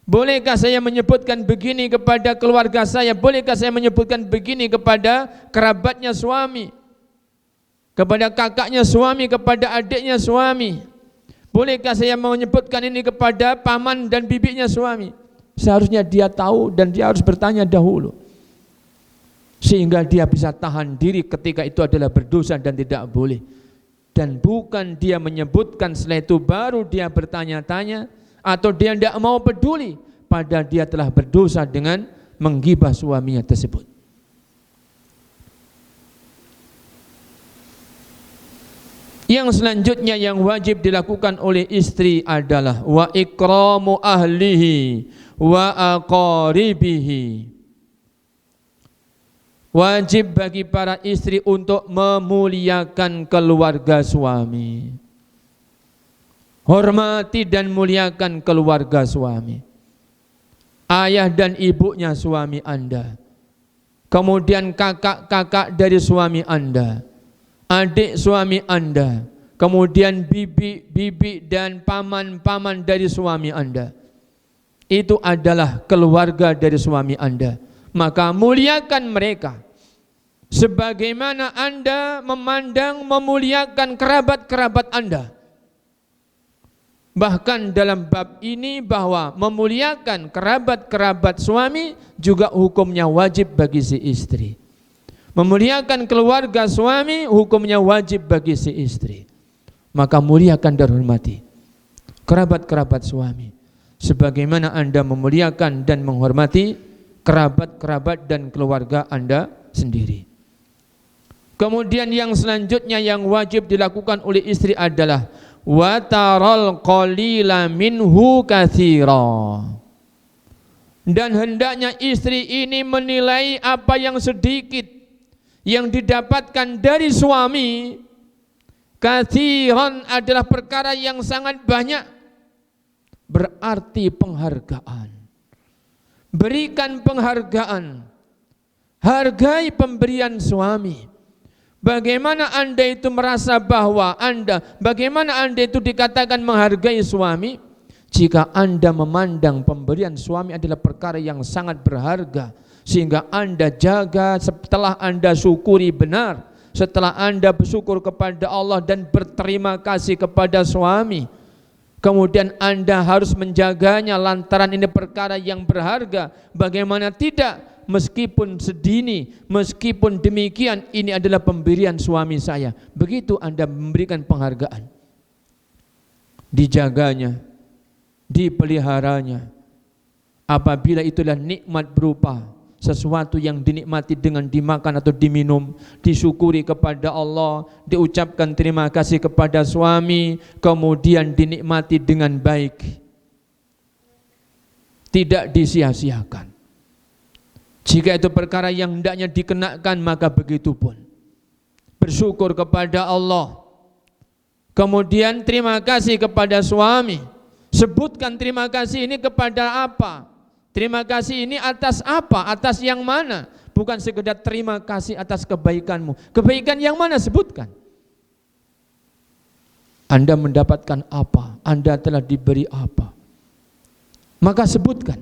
Bolehkah saya menyebutkan begini kepada keluarga saya? Bolehkah saya menyebutkan begini kepada kerabatnya suami? Kepada kakaknya suami, kepada adiknya suami? Bolehkah saya menyebutkan ini kepada paman dan bibinya suami? Seharusnya dia tahu dan dia harus bertanya dahulu, sehingga dia bisa tahan diri ketika itu adalah berdosa dan tidak boleh. Dan bukan dia menyebutkan setelah itu baru dia bertanya-tanya, atau dia tidak mau peduli, padahal dia telah berdosa dengan menggibah suaminya tersebut. Yang selanjutnya yang wajib dilakukan oleh istri adalah wa ikramu ahlihi wa aqaribihi. Wajib bagi para istri untuk memuliakan keluarga suami. Hormati dan muliakan keluarga suami. Ayah dan ibunya suami Anda. Kemudian kakak-kakak dari suami Anda. Adik suami Anda. Kemudian bibi-bibi dan paman-paman dari suami Anda. Itu adalah keluarga dari suami Anda. Maka muliakan mereka. Sebagaimana Anda memandang memuliakan kerabat-kerabat Anda. Bahkan dalam bab ini bahwa memuliakan kerabat-kerabat suami juga hukumnya wajib bagi si istri. Memuliakan keluarga suami hukumnya wajib bagi si istri. Maka muliakan dan hormati kerabat-kerabat suami, sebagaimana Anda memuliakan dan menghormati kerabat-kerabat dan keluarga Anda sendiri. Kemudian yang selanjutnya yang wajib dilakukan oleh istri adalah wa taral qalila minhu katsira. Dan hendaknya istri ini menilai apa yang sedikit yang didapatkan dari suami. Katsiran adalah perkara yang sangat banyak, berarti penghargaan. Berikan penghargaan, hargai pemberian suami. Bagaimana Anda itu merasa bahwa bagaimana Anda itu dikatakan menghargai suami? Jika Anda memandang pemberian suami adalah perkara yang sangat berharga, sehingga Anda jaga, setelah Anda syukuri benar, setelah Anda bersyukur kepada Allah dan berterima kasih kepada suami, kemudian Anda harus menjaganya lantaran ini perkara yang berharga. Bagaimana tidak? Meskipun sedini, meskipun demikian, ini adalah pemberian suami saya. Begitu Anda memberikan penghargaan, dijaganya, dipeliharanya. Apabila itulah nikmat berupa sesuatu yang dinikmati dengan dimakan atau diminum, disyukuri kepada Allah, diucapkan terima kasih kepada suami, kemudian dinikmati dengan baik, tidak disia-siakan. Jika itu perkara yang hendaknya dikenakan, maka begitu pun bersyukur kepada Allah, kemudian terima kasih kepada suami. Sebutkan terima kasih ini kepada apa? Terima kasih ini atas apa? Atas yang mana? Bukan sekedar terima kasih atas kebaikanmu. Kebaikan yang mana? Sebutkan. Anda mendapatkan apa? Anda telah diberi apa? Maka sebutkan.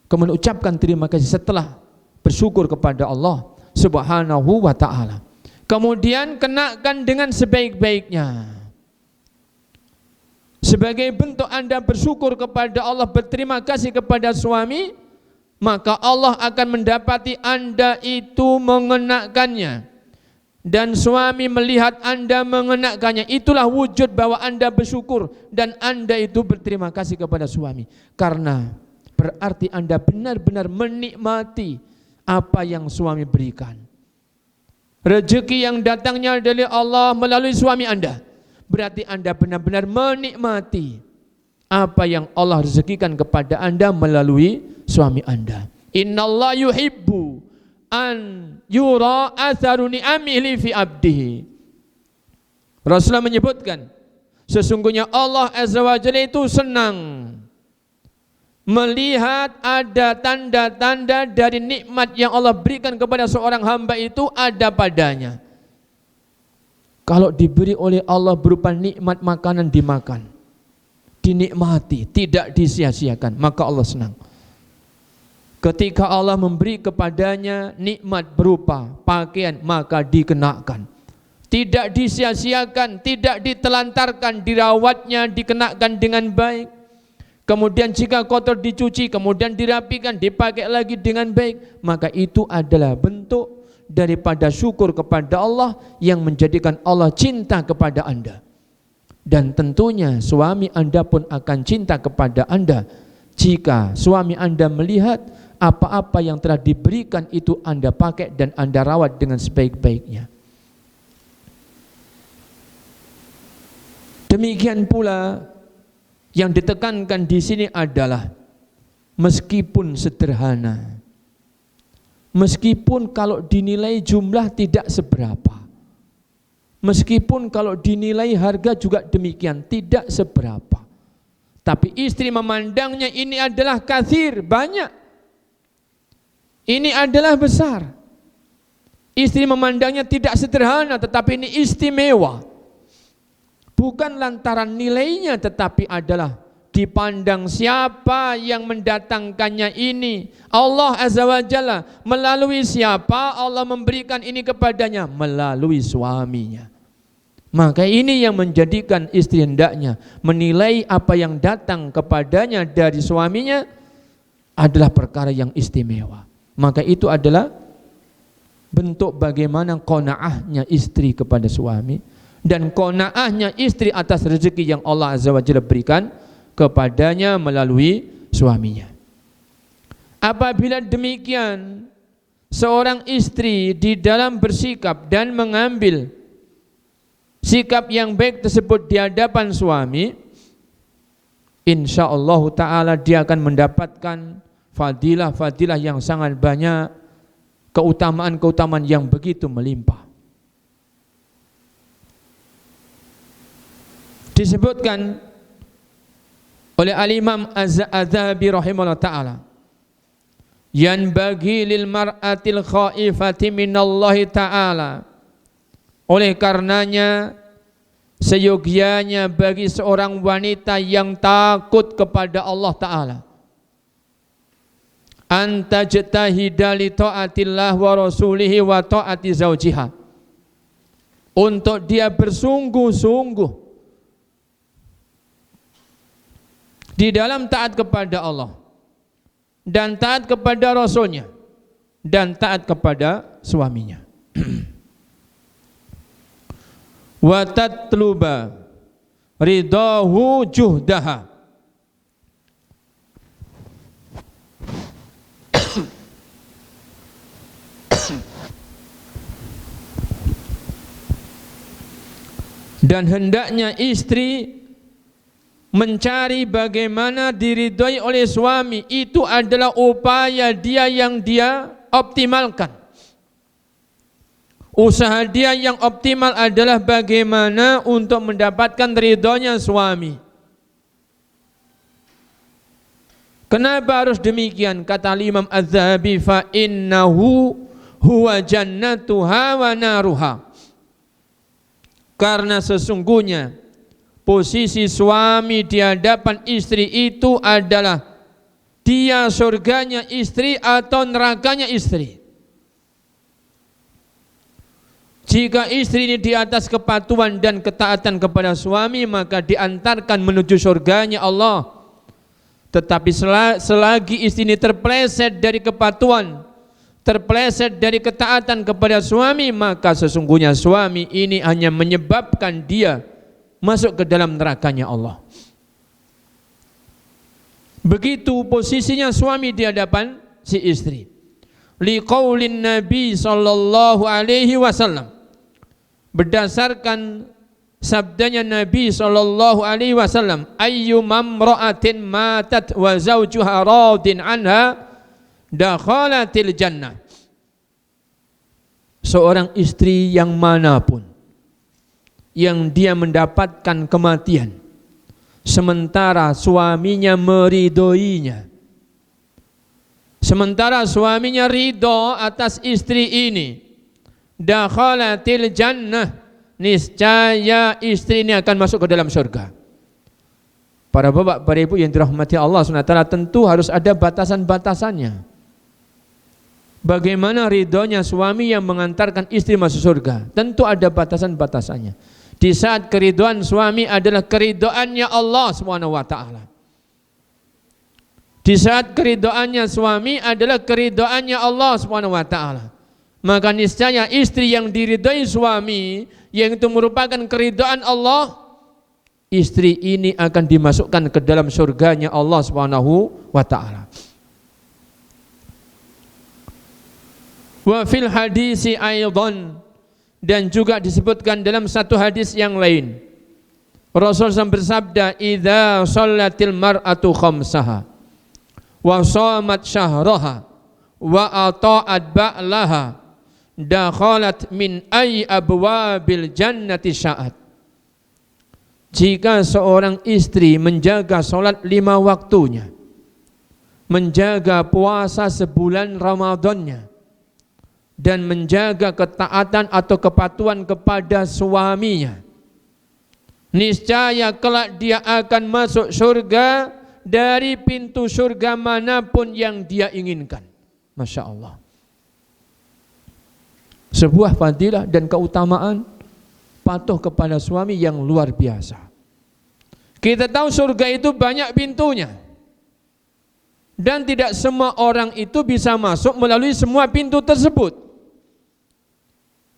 Kemudian ucapkan terima kasih setelah bersyukur kepada Allah Subhanahu wa ta'ala. Kemudian kenakan dengan sebaik-baiknya. Sebagai bentuk Anda bersyukur kepada Allah, berterima kasih kepada suami, maka Allah akan mendapati Anda itu mengenakannya, dan suami melihat Anda mengenakannya. Itulah wujud bahwa Anda bersyukur dan Anda itu berterima kasih kepada suami, karena berarti Anda benar-benar menikmati apa yang suami berikan. Rezeki yang datangnya dari Allah melalui suami Anda, berarti Anda benar-benar menikmati apa yang Allah rezekikan kepada Anda melalui suami Anda. Innallaha yuhibbu an yura atharu ni'amihi fi abdihi. Rasulullah menyebutkan, sesungguhnya Allah Azza wa Jalla itu senang melihat ada tanda-tanda dari nikmat yang Allah berikan kepada seorang hamba itu ada padanya. Kalau diberi oleh Allah berupa nikmat makanan dimakan, dinikmati, tidak disia-siakan, maka Allah senang. Ketika Allah memberi kepadanya nikmat berupa pakaian, maka dikenakan, tidak disia-siakan, tidak ditelantarkan, dirawatnya, dikenakan dengan baik. Kemudian jika kotor dicuci, kemudian dirapikan, dipakai lagi dengan baik, maka itu adalah bentuk daripada syukur kepada Allah yang menjadikan Allah cinta kepada Anda. Dan tentunya suami Anda pun akan cinta kepada Anda jika suami Anda melihat apa-apa yang telah diberikan itu Anda pakai dan Anda rawat dengan sebaik-baiknya. Demikian pula yang ditekankan di sini adalah meskipun sederhana, meskipun kalau dinilai jumlah tidak seberapa, meskipun kalau dinilai harga juga demikian tidak seberapa, tapi istri memandangnya ini adalah kathir, banyak, ini adalah besar. Istri memandangnya tidak sederhana, tetapi ini istimewa. Bukan lantaran nilainya, tetapi adalah dipandang siapa yang mendatangkannya ini. Allah Azza wa Jalla. Melalui siapa Allah memberikan ini kepadanya? Melalui suaminya. Maka ini yang menjadikan istri hendaknya menilai apa yang datang kepadanya dari suaminya adalah perkara yang istimewa. Maka itu adalah bentuk bagaimana qanaahnya istri kepada suami dan qanaahnya istri atas rezeki yang Allah Azza wa Jalla berikan kepadanya melalui suaminya. Apabila demikian, seorang istri di dalam bersikap dan mengambil sikap yang baik tersebut di hadapan suami, insyaallah ta'ala dia akan mendapatkan fadilah-fadilah yang sangat banyak, keutamaan-keutamaan yang begitu melimpah. Disebutkan oleh Al-Imam Az-Zahabi rahimahullah ta'ala, yanbaghi lil mar'atil khaifati minallahi ta'ala, oleh karenanya seyogianya bagi seorang wanita yang takut kepada Allah Ta'ala, antajtahida li ta'atillah wa rasulihi wa ta'ati zawjiha, untuk dia bersungguh-sungguh di dalam taat kepada Allah dan taat kepada Rasulnya dan taat kepada suaminya. Wa tatluba ridahu juhdaha, Dan hendaknya istri mencari bagaimana diridhoi oleh suami. Itu adalah upaya dia yang dia optimalkan. Usaha dia yang optimal adalah bagaimana untuk mendapatkan ridhonya suami. Kenapa harus demikian? Kata Imam Az-Zahabi, fa innahu huwa jannatuha wa naruha. Karena sesungguhnya posisi suami di hadapan istri itu adalah dia surganya istri atau nerakanya istri. Jika istri ini di atas kepatuhan dan ketaatan kepada suami, maka diantarkan menuju surganya Allah. Tetapi selagi istri ini terpeleset dari kepatuhan, terpeleset dari ketaatan kepada suami, maka sesungguhnya suami ini hanya menyebabkan dia masuk ke dalam nerakanya Allah. Begitu posisinya suami di hadapan si istri. Liqaulin Nabi sallallahu alaihi wasallam, berdasarkan sabdanya Nabi sallallahu alaihi wasallam, ayyumam ra'atin matat wa zawjuha radin anha dakhalatil jannah. Seorang istri yang manapun yang dia mendapatkan kematian sementara suaminya meridhoinya, sementara suaminya ridho atas istri ini, dakhalatil jannah, niscaya istri ini akan masuk ke dalam surga. Para bapak, para ibu yang dirahmati Allah SWT, tentu harus ada batasan-batasannya. Bagaimana ridhonya suami yang mengantarkan istri masuk surga? Tentu ada batasan-batasannya. Di saat keridhaan suami adalah keridhaannya Allah SWT. Di saat keridhaannya suami adalah keridhaannya Allah SWT, maka niscaya istri yang diridhai suami, yang itu merupakan keridhaan Allah, istri ini akan dimasukkan ke dalam surganya Allah SWT. Wa fil hadisi aidan, dan juga disebutkan dalam satu hadis yang lain, Rasulullah bersabda, idza shallatil mar'atu khamsaha wa shamat syahraha wa ata'at ba'laha dakhalat min ay abwabil jannati sya'at. Jika seorang istri menjaga salat 5 waktunya, menjaga puasa sebulan Ramadannya, dan menjaga ketaatan atau kepatuhan kepada suaminya, niscaya kelak dia akan masuk surga dari pintu surga manapun yang dia inginkan. Masya Allah. Sebuah fadilah dan keutamaan patuh kepada suami yang luar biasa. Kita tahu surga itu banyak pintunya, dan tidak semua orang itu bisa masuk melalui semua pintu tersebut.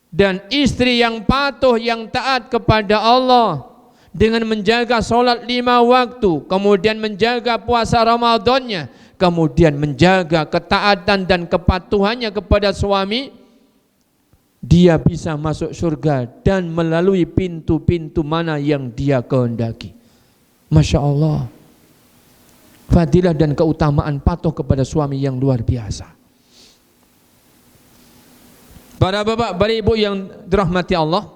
Dan istri yang patuh, yang taat kepada Allah dengan menjaga sholat 5 waktu, kemudian menjaga puasa Ramadannya, kemudian menjaga ketaatan dan kepatuhannya kepada suami, dia bisa masuk surga dan melalui pintu-pintu mana yang dia kehendaki. Masya Allah. Fadilah dan keutamaan patuh kepada suami yang luar biasa. Para bapak, para ibu yang dirahmati Allah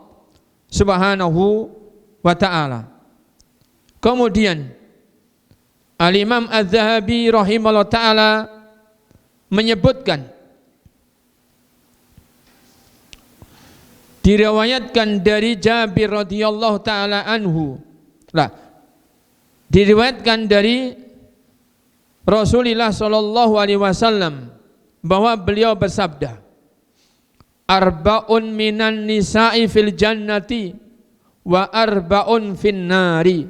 Subhanahu wa ta'ala. Kemudian Al-Imam Az-Zahabi rahimahullah ta'ala menyebutkan, diriwayatkan dari Jabir radhiyallahu ta'ala anhu, diriwayatkan dari Rasulullah sallallahu alaihi wasallam bahwa beliau bersabda, arba'un minan nisa'i fil jannati wa arba'un fin nari.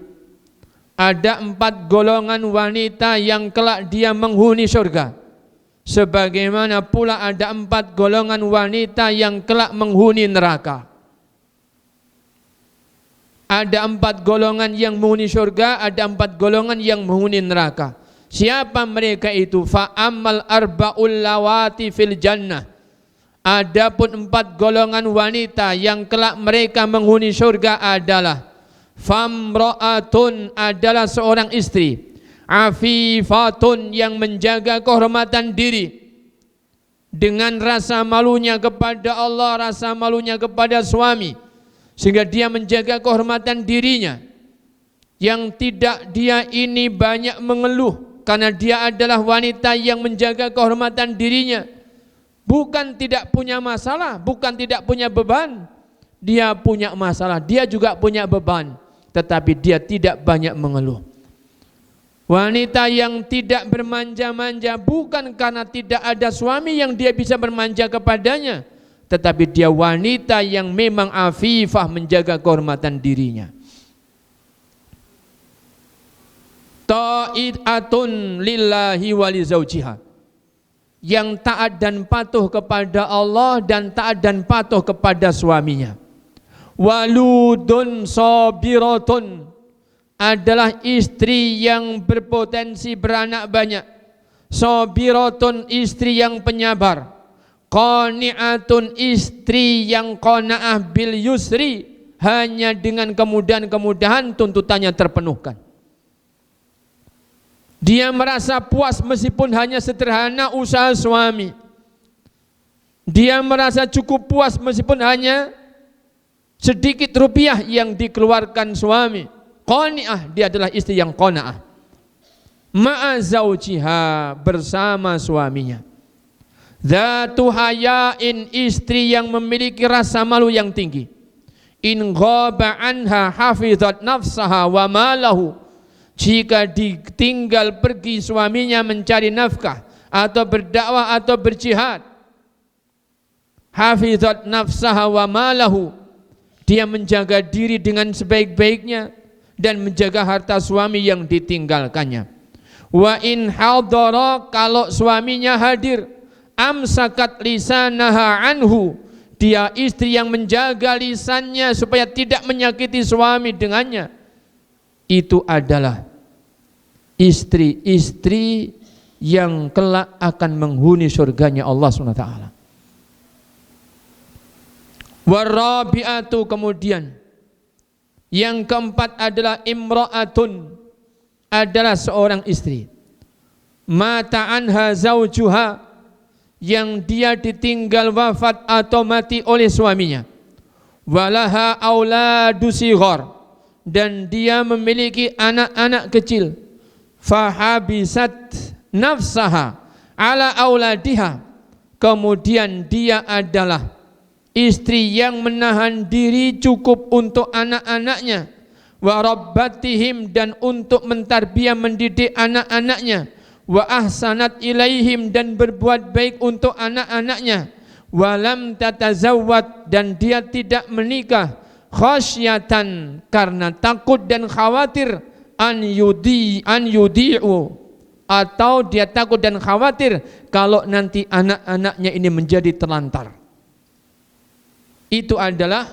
Ada 4 golongan wanita yang kelak dia menghuni surga, sebagaimana pula ada 4 golongan wanita yang kelak menghuni neraka. Ada 4 golongan yang menghuni surga, ada 4 golongan yang menghuni neraka. Siapa mereka itu? Fa ammal arba'ul lawati fil jannah. Adapun 4 golongan wanita yang kelak mereka menghuni surga adalah famra'atun, adalah seorang istri, afifatun, yang menjaga kehormatan diri dengan rasa malunya kepada Allah, rasa malunya kepada suami, sehingga dia menjaga kehormatan dirinya, yang tidak dia ini banyak mengeluh karena dia adalah wanita yang menjaga kehormatan dirinya. Bukan tidak punya masalah, bukan tidak punya beban. Dia punya masalah, dia juga punya beban, tetapi dia tidak banyak mengeluh. Wanita yang tidak bermanja-manja bukan karena tidak ada suami yang dia bisa bermanja kepadanya, tetapi dia wanita yang memang afifah, menjaga kehormatan dirinya. Ta'iatun lillahi wa li zawjiha, yang taat dan patuh kepada Allah dan taat dan patuh kepada suaminya. Waludun sabiratun, adalah istri yang berpotensi beranak banyak. Sabiratun, istri yang penyabar. Qani'atun, istri yang qanaah bil yusri, hanya dengan kemudahan-kemudahan tuntutannya terpenuhkan. Dia merasa puas meskipun hanya sederhana usaha suami. Dia merasa cukup puas meskipun hanya sedikit rupiah yang dikeluarkan suami. Qani'ah, dia adalah istri yang qanaah. Ma'a zawjiha, bersama suaminya. Dzatu hayain, istri yang memiliki rasa malu yang tinggi. In ghaba anha hafizat nafsaha wa malahu, jika ditinggal pergi suaminya mencari nafkah atau berdakwah atau berjihad, hafizat nafsaha wa malahu, dia menjaga diri dengan sebaik-baiknya dan menjaga harta suami yang ditinggalkannya. Wa in hadara, kalau suaminya hadir, amsakat lisanaha anhu, dia istri yang menjaga lisannya supaya tidak menyakiti suami dengannya. Itu adalah istri-istri yang kelak akan menghuni surganya Allah SWT. Warabi'atu, kemudian yang keempat adalah imra'atun, adalah seorang istri. Mata anha zawjuha, yang dia ditinggal wafat atau mati oleh suaminya. Walaha auladu sighar, dan dia memiliki anak-anak kecil. Fahabisat nafsaha ala auladiha, kemudian dia adalah istri yang menahan diri cukup untuk anak-anaknya. Wa rabbatihim, dan untuk mentarbiyah mendidik anak-anaknya. Wa ahsanat ilaihim, dan berbuat baik untuk anak-anaknya. Wa lam tatazawwad, dan dia tidak menikah. Khasyatan, karena takut dan khawatir. An yudi'u, atau dia takut dan khawatir kalau nanti anak-anaknya ini menjadi terlantar. Itu adalah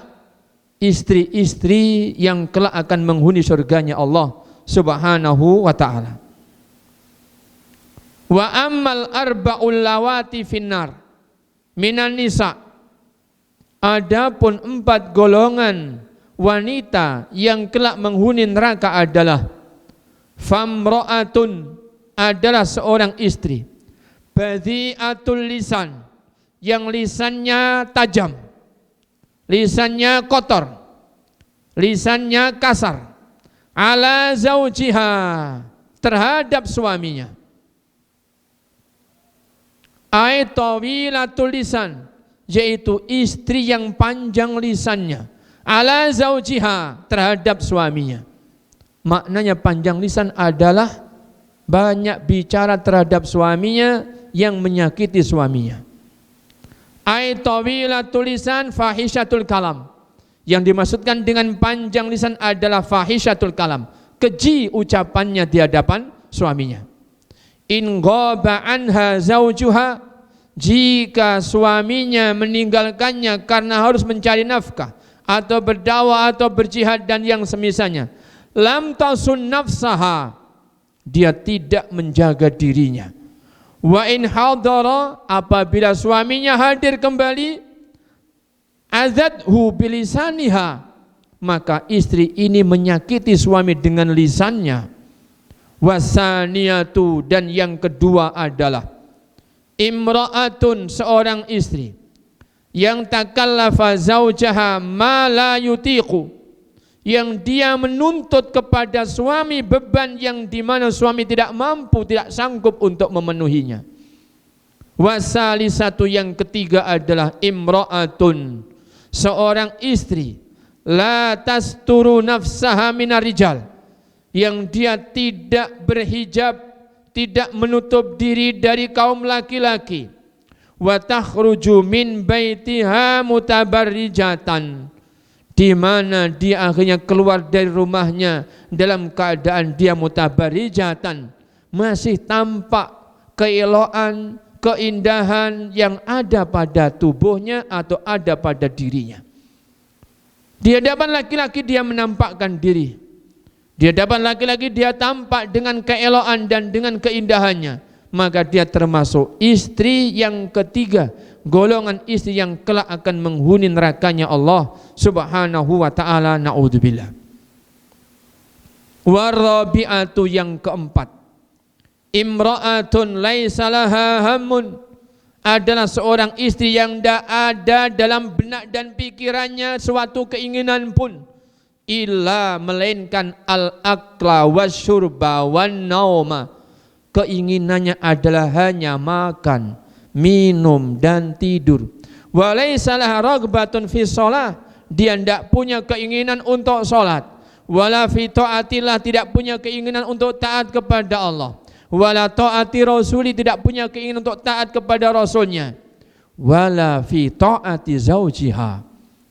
istri-istri yang kelak akan menghuni surganya Allah Subhanahu wa ta'ala. Wa ammal arba'ul lawati finnar minan nisa, adapun 4 golongan wanita yang kelak menghuni neraka adalah famra'atun, adalah seorang istri, badhi'atul lisan, yang lisannya tajam, lisannya kotor, lisannya kasar, ala zawjiha, terhadap suaminya. Ai tawilatul lisan, yaitu istri yang panjang lisannya, ala zawjiha, terhadap suaminya. Maknanya panjang lisan adalah banyak bicara terhadap suaminya yang menyakiti suaminya. Ai tawilatul lisan fahishatul kalam, yang dimaksudkan dengan panjang lisan adalah fahishatul kalam, keji ucapannya di hadapan suaminya. In ghaba anha zawjuha, jika suaminya meninggalkannya karena harus mencari nafkah atau berdakwah atau berjihad dan yang semisalnya, lam tasun nafsaha, dia tidak menjaga dirinya. Wa in hadara, apabila suaminya hadir kembali, azadhu bilisaniha, maka istri ini menyakiti suami dengan lisannya. Wasaniyatu, dan yang kedua adalah imra'atun, seorang istri yang takallafa zaujaha ma la yutiqu, yang dia menuntut kepada suami beban yang dimana suami tidak mampu, tidak sanggup untuk memenuhinya. Wasalisatu, yang ketiga adalah imra'atun, seorang istri la tasturu nafsaha minar rijal, yang dia tidak berhijab, tidak menutup diri dari kaum laki-laki. Wa takhruju min baitiha mutabarrijatan, di mana dia akhirnya keluar dari rumahnya dalam keadaan dia mutabarrijatan, masih tampak keelokan, keindahan yang ada pada tubuhnya atau ada pada dirinya. Di hadapan laki-laki dia menampakkan diri. Di hadapan laki-laki dia tampak dengan keelokan dan dengan keindahannya. Maka dia termasuk istri yang ketiga, golongan istri yang kelak akan menghuni nerakanya Allah Subhanahu wa ta'ala, na'udzubillah. Warabi'atu, yang keempat, imra'atun laisa laha hammun, adalah seorang istri yang tidak ada dalam benak dan pikirannya suatu keinginan pun, illa, melainkan al-akla wasyurba wan nauma, keinginannya adalah hanya makan, minum dan tidur. Walaysa laha ragbatun fi shalah, dia tidak punya keinginan untuk salat. Wala fi taatillah, tidak punya keinginan untuk taat kepada Allah. Wala taati rasuli, tidak punya keinginan untuk taat kepada rasulnya. Wala fi taati zaujiha,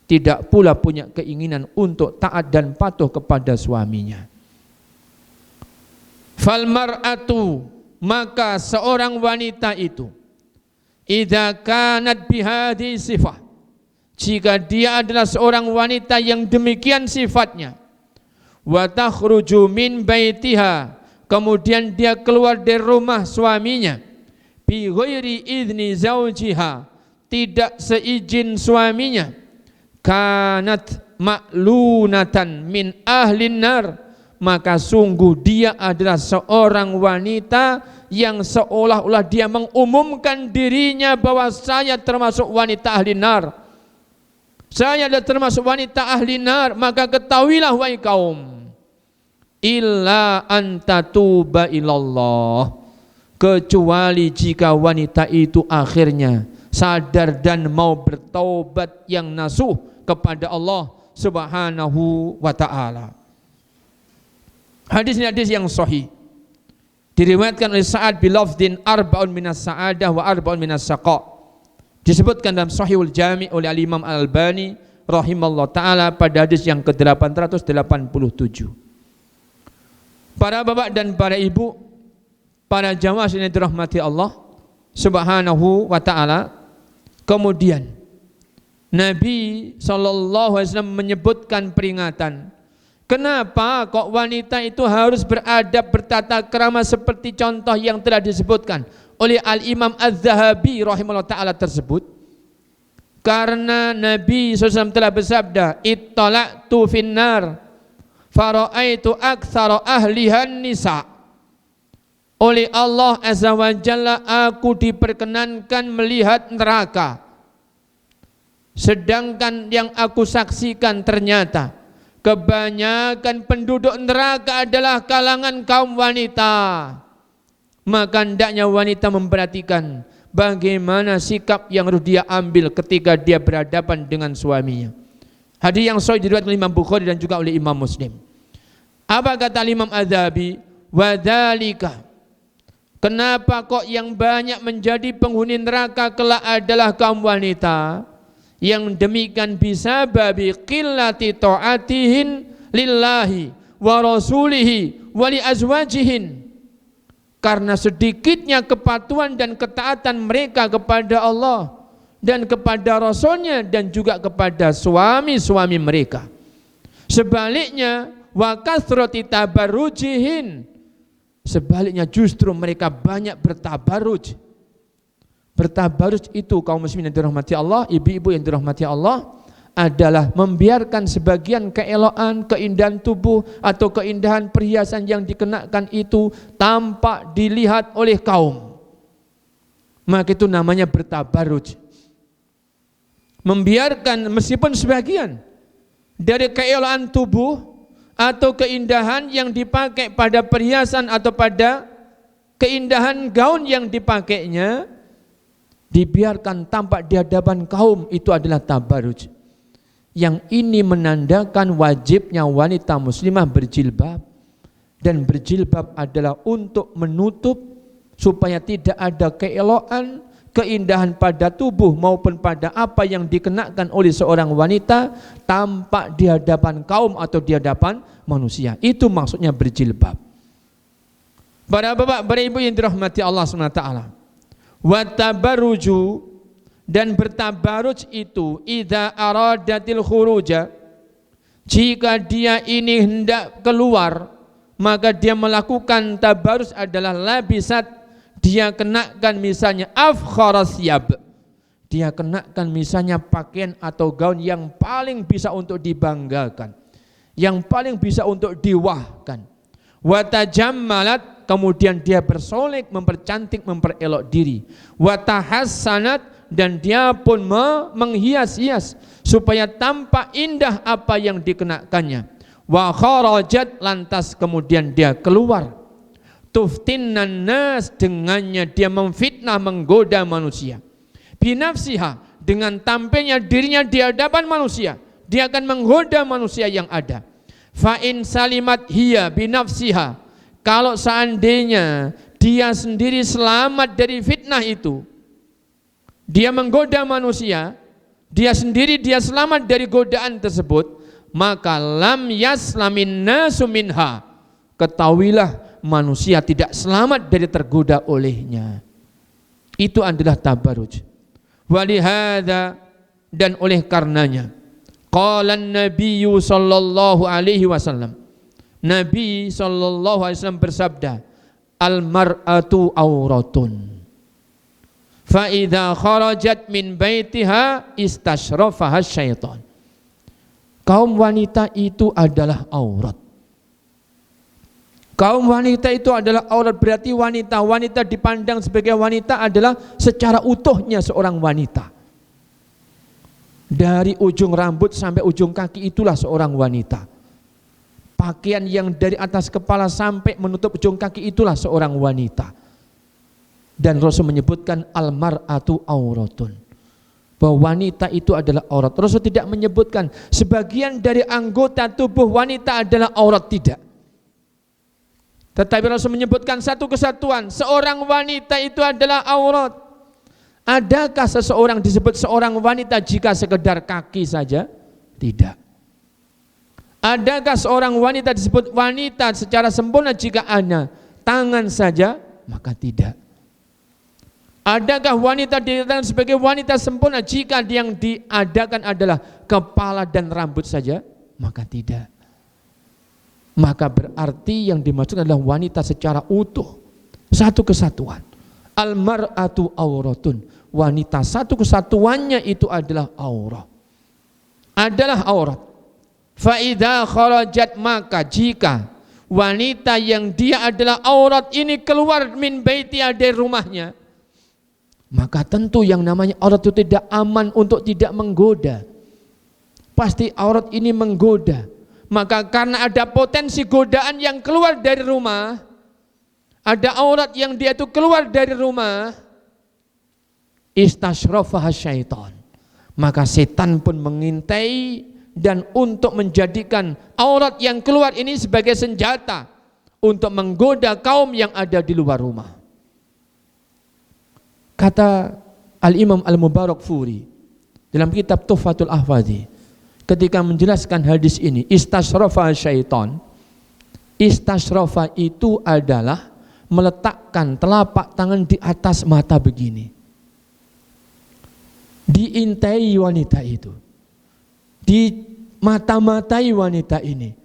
tidak pula punya keinginan untuk taat dan patuh kepada suaminya. Fal mar'atu, maka seorang wanita itu, idza kanat bihadhi sifah, jika dia adalah seorang wanita yang demikian sifatnya, wa takhruju min baitiha, kemudian dia keluar dari rumah suaminya, bi ghairi idzni zaujiha, tidak seizin suaminya, kanat ma'lunatan min ahlin nar, maka sungguh dia adalah seorang wanita yang seolah-olah dia mengumumkan dirinya bahwa saya termasuk wanita ahli nar, saya adalah termasuk wanita ahli nar. Maka ketahuilah wahai kaum, illa antatuba ilallah, kecuali jika wanita itu akhirnya sadar dan mau bertaubat yang nasuh kepada Allah Subhanahu wa ta'ala. Hadis ini hadis yang sahih, diriwayatkan oleh Sa'ad bin lafdin arba'un minas sa'adah wa arba'un minas saqa, disebutkan dalam Sahihul Jami' oleh Al-Imam Al-Albani rahimallahu ta'ala pada hadis yang ke-887. Para bapak dan para ibu, para jamaah yang dirahmati Allah Subhanahu wa ta'ala, kemudian Nabi SAW menyebutkan peringatan, kenapa kok wanita itu harus beradab, bertata krama seperti contoh yang telah disebutkan oleh Al-Imam Az-Zahabi rahimahullah ta'ala tersebut. Karena Nabi SAW telah bersabda, ittala'tu finnar fara'aitu aktsara ahlihan nisa, oleh Allah Azza wa Jalla aku diperkenankan melihat neraka, sedangkan yang aku saksikan ternyata kebanyakan penduduk neraka adalah kalangan kaum wanita. Maka hendaknya wanita memperhatikan bagaimana sikap yang harus dia ambil ketika dia berhadapan dengan suaminya. Hadis yang sahih diriwayatkan oleh Imam Bukhari dan juga oleh Imam Muslim. Apa kata Imam Az-Zahabi? Wadzalika, kenapa kok yang banyak menjadi penghuni neraka kelak adalah kaum wanita? Yang demikian bisa babi qillati ta'atihin lillahi wa rasulihi wa li azwajihin, karena sedikitnya kepatuhan dan ketaatan mereka kepada Allah dan kepada Rasulnya dan juga kepada suami-suami mereka. Sebaliknya, wa kathrati tabarrujihin, Sebaliknya justru mereka banyak bertabaruj. Bertabaruj itu kaum muslimin yang dirahmati Allah, ibu-ibu yang dirahmati Allah, adalah membiarkan sebagian keelokan, keindahan tubuh atau keindahan perhiasan yang dikenakan itu tampak dilihat oleh kaum. Maka itu namanya bertabaruj. Membiarkan meskipun sebagian dari keelokan tubuh atau keindahan yang dipakai pada perhiasan atau pada keindahan gaun yang dipakainya dibiarkan tampak di hadapan kaum, itu adalah tabaruj. Yang ini menandakan wajibnya wanita muslimah berjilbab, dan berjilbab adalah untuk menutup supaya tidak ada keelokan, keindahan pada tubuh maupun pada apa yang dikenakan oleh seorang wanita tampak di hadapan kaum atau di hadapan manusia. Itu maksudnya berjilbab. Para bapak, para ibu yang dirahmati Allah SWT, wa tabarruju, dan bertabaruj itu idza aradatil khuruja, jika dia ini hendak keluar, maka dia melakukan tabarruj adalah labisat, dia kenakan misalnya afkharas yab, dia kenakan misalnya pakaian atau gaun yang paling bisa untuk dibanggakan, yang paling bisa untuk diwahkan. Wa tajammalat, kemudian dia bersolek, mempercantik, memperelok diri. Wa tahassanat, dan dia pun menghias-hias supaya tampak indah apa yang dikenakannya. Wa kharajat, lantas kemudian dia keluar. Tuftinnan nas, dengannya dia memfitnah, menggoda manusia. Binafsiha, dengan tampilnya dirinya di hadapan manusia, dia akan menggoda manusia yang ada. Fa in salimat hiya binafsiha, kalau seandainya dia sendiri selamat dari fitnah itu, dia menggoda manusia, dia sendiri dia selamat dari godaan tersebut, maka lam yaslamin nasu minha, ketahuilah manusia tidak selamat dari tergoda olehnya. Itu adalah tabarruj. Walihada, dan oleh karenanya, qala an-nabiy sallallahu alaihi wasallam, Nabi sallallahu alaihi wasallam bersabda, al mar'atu auratun, fa idza kharajat min baitiha istashrafaha syaitan. Kaum wanita itu adalah aurat. Kaum wanita itu adalah aurat, berarti wanita dipandang sebagai wanita adalah secara utuhnya seorang wanita. Dari ujung rambut sampai ujung kaki itulah seorang wanita. Pakaian yang dari atas kepala sampai menutup ujung kaki itulah seorang wanita. Dan Rasul menyebutkan al-mar'atu auratun, bahwa wanita itu adalah aurat. Rasul tidak menyebutkan sebagian dari anggota tubuh wanita adalah aurat, tidak. Tetapi Rasul menyebutkan satu kesatuan, seorang wanita itu adalah aurat. Adakah seseorang disebut seorang wanita jika sekedar kaki saja? Tidak. Adakah seorang wanita disebut wanita secara sempurna jika hanya tangan saja? Maka tidak. Adakah wanita dikatakan sebagai wanita sempurna jika yang diadakan adalah kepala dan rambut saja? Maka tidak. Maka berarti yang dimaksud adalah wanita secara utuh, satu kesatuan. Al-mar'atu auratun, wanita satu kesatuannya itu adalah aurat. Adalah aurat. Fa idza kharajat, maka jika wanita yang dia adalah aurat ini keluar min baitiha, dari rumahnya, maka tentu yang namanya aurat itu tidak aman untuk tidak menggoda. Pasti aurat ini menggoda. Maka karena ada potensi godaan yang keluar dari rumah, ada aurat yang dia itu keluar dari rumah, istashrafaha syaitan, maka setan pun mengintai dan untuk menjadikan aurat yang keluar ini sebagai senjata untuk menggoda kaum yang ada di luar rumah. Kata Al-Imam Al-Mubarakfuri dalam kitab Tuhfatul Ahwadhi ketika menjelaskan hadis ini, istashrafa syaitan, istashrafa itu adalah meletakkan telapak tangan di atas mata begini, diintai wanita itu, di mata-matai wanita ini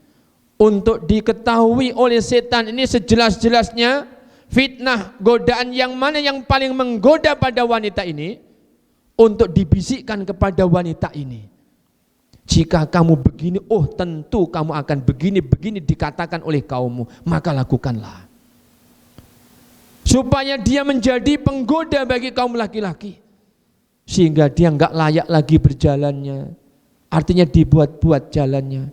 untuk diketahui oleh setan ini sejelas-jelasnya fitnah, godaan yang mana yang paling menggoda pada wanita ini, untuk dibisikkan kepada wanita ini. Jika kamu begini, oh tentu kamu akan begini-begini dikatakan oleh kaummu, maka lakukanlah. Supaya dia menjadi penggoda bagi kaum laki-laki, sehingga dia enggak layak lagi berjalannya, artinya dibuat-buat jalannya.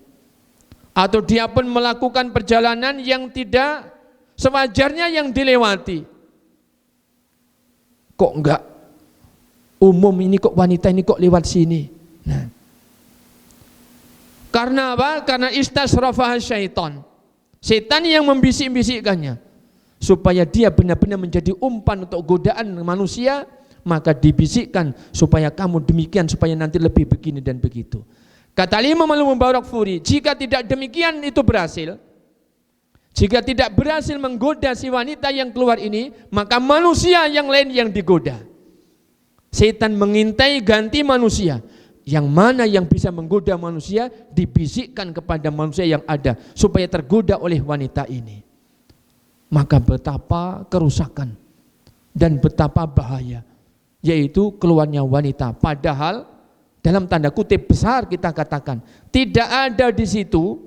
Atau dia pun melakukan perjalanan yang tidak sewajarnya yang dilewati. Kok enggak umum ini, kok wanita ini kok lewat sini? Nah, karena apa? Karena istasrafah syaitan. Setan yang membisik-bisikkannya supaya dia benar-benar menjadi umpan untuk godaan manusia, maka dibisikkan supaya kamu demikian, supaya nanti lebih begini dan begitu. Kata Imam Al-Mubarakfuri, jika tidak demikian itu berhasil, jika tidak berhasil menggoda si wanita yang keluar ini, maka manusia yang lain yang digoda. Setan mengintai ganti manusia. Yang mana yang bisa menggoda manusia dibisikkan kepada manusia yang ada supaya tergoda oleh wanita ini. Maka betapa kerusakan dan betapa bahaya, yaitu keluarnya wanita. Padahal dalam tanda kutip besar kita katakan tidak ada di situ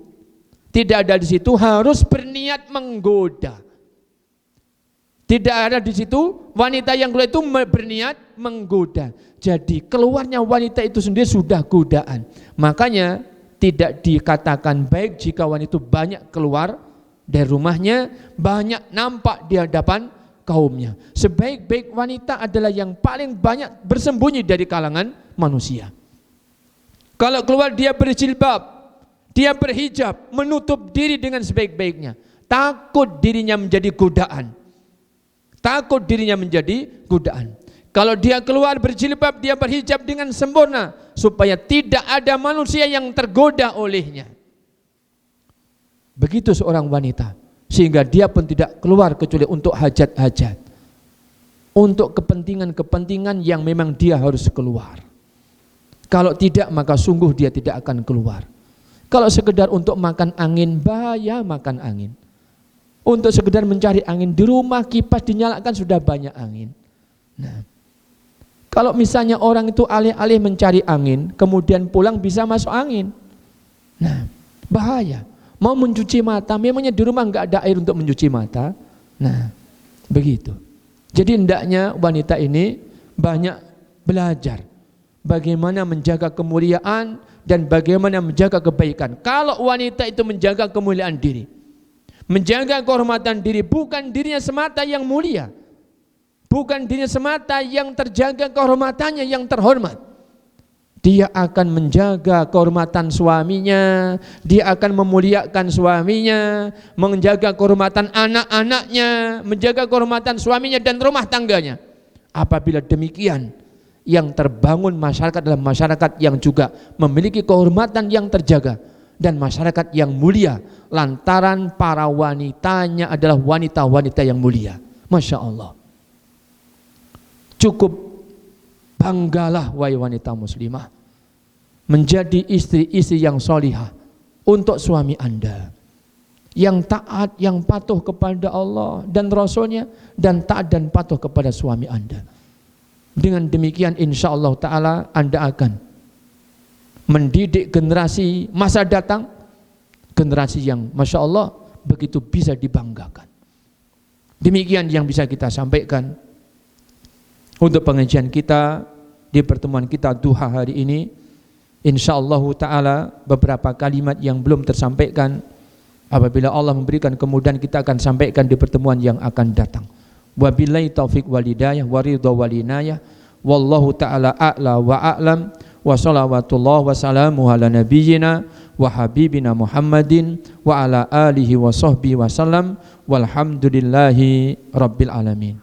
harus berniat menggoda. Tidak ada di situ wanita yang keluar itu berniat menggoda. Jadi keluarnya wanita itu sendiri sudah godaan. Makanya tidak dikatakan baik jika wanita itu banyak keluar dari rumahnya, banyak nampak di hadapan kaumnya. Sebaik-baik wanita adalah yang paling banyak bersembunyi dari kalangan manusia. Kalau keluar dia berjilbab, dia berhijab, menutup diri dengan sebaik-baiknya, takut dirinya menjadi godaan. Takut dirinya menjadi godaan. Kalau dia keluar berjilbab, dia berhijab dengan sempurna supaya tidak ada manusia yang tergoda olehnya. Begitu seorang wanita, sehingga dia pun tidak keluar kecuali untuk hajat-hajat, untuk kepentingan-kepentingan yang memang dia harus keluar. Kalau tidak, maka sungguh dia tidak akan keluar. Kalau sekedar untuk makan angin, bahaya makan angin. Untuk sekedar mencari angin, di rumah kipas dinyalakan sudah banyak angin. Nah, kalau misalnya orang itu alih-alih mencari angin, kemudian pulang bisa masuk angin. Nah, bahaya. Mau mencuci mata, memangnya di rumah enggak ada air untuk mencuci mata. Nah, begitu. Jadi hendaknya wanita ini banyak belajar bagaimana menjaga kemuliaan dan bagaimana menjaga kebaikan. Kalau wanita itu menjaga kemuliaan diri, menjaga kehormatan diri, bukan dirinya semata yang mulia, bukan dirinya semata yang terjaga kehormatannya yang terhormat, dia akan menjaga kehormatan suaminya, dia akan memuliakan suaminya, menjaga kehormatan anak-anaknya, menjaga kehormatan suaminya dan rumah tangganya. Apabila demikian, yang terbangun masyarakat adalah masyarakat yang juga memiliki kehormatan yang terjaga dan masyarakat yang mulia lantaran para wanitanya adalah wanita-wanita yang mulia. Masya Allah. Cukup banggalah wahai wanita muslimah menjadi istri-istri yang solihah untuk suami anda, yang taat, yang patuh kepada Allah dan Rasulnya, dan taat dan patuh kepada suami anda. Dengan demikian insya Allah ta'ala anda akan mendidik generasi masa datang, generasi yang Masya Allah begitu bisa dibanggakan. Demikian yang bisa kita sampaikan untuk pengajian kita di pertemuan kita duha hari ini. Insya Allah ta'ala beberapa kalimat yang belum tersampaikan, apabila Allah memberikan kemudahan kita akan sampaikan di pertemuan yang akan datang. Wabillahi taufiq walidayah waridha walinayah. Wallahu ta'ala a'la wa a'lam. Wa salawatullah wa salamu ala nabiyyina wa habibina Muhammadin wa ala alihi wa sahbihi wa salam. Walhamdulillahi rabbil alamin.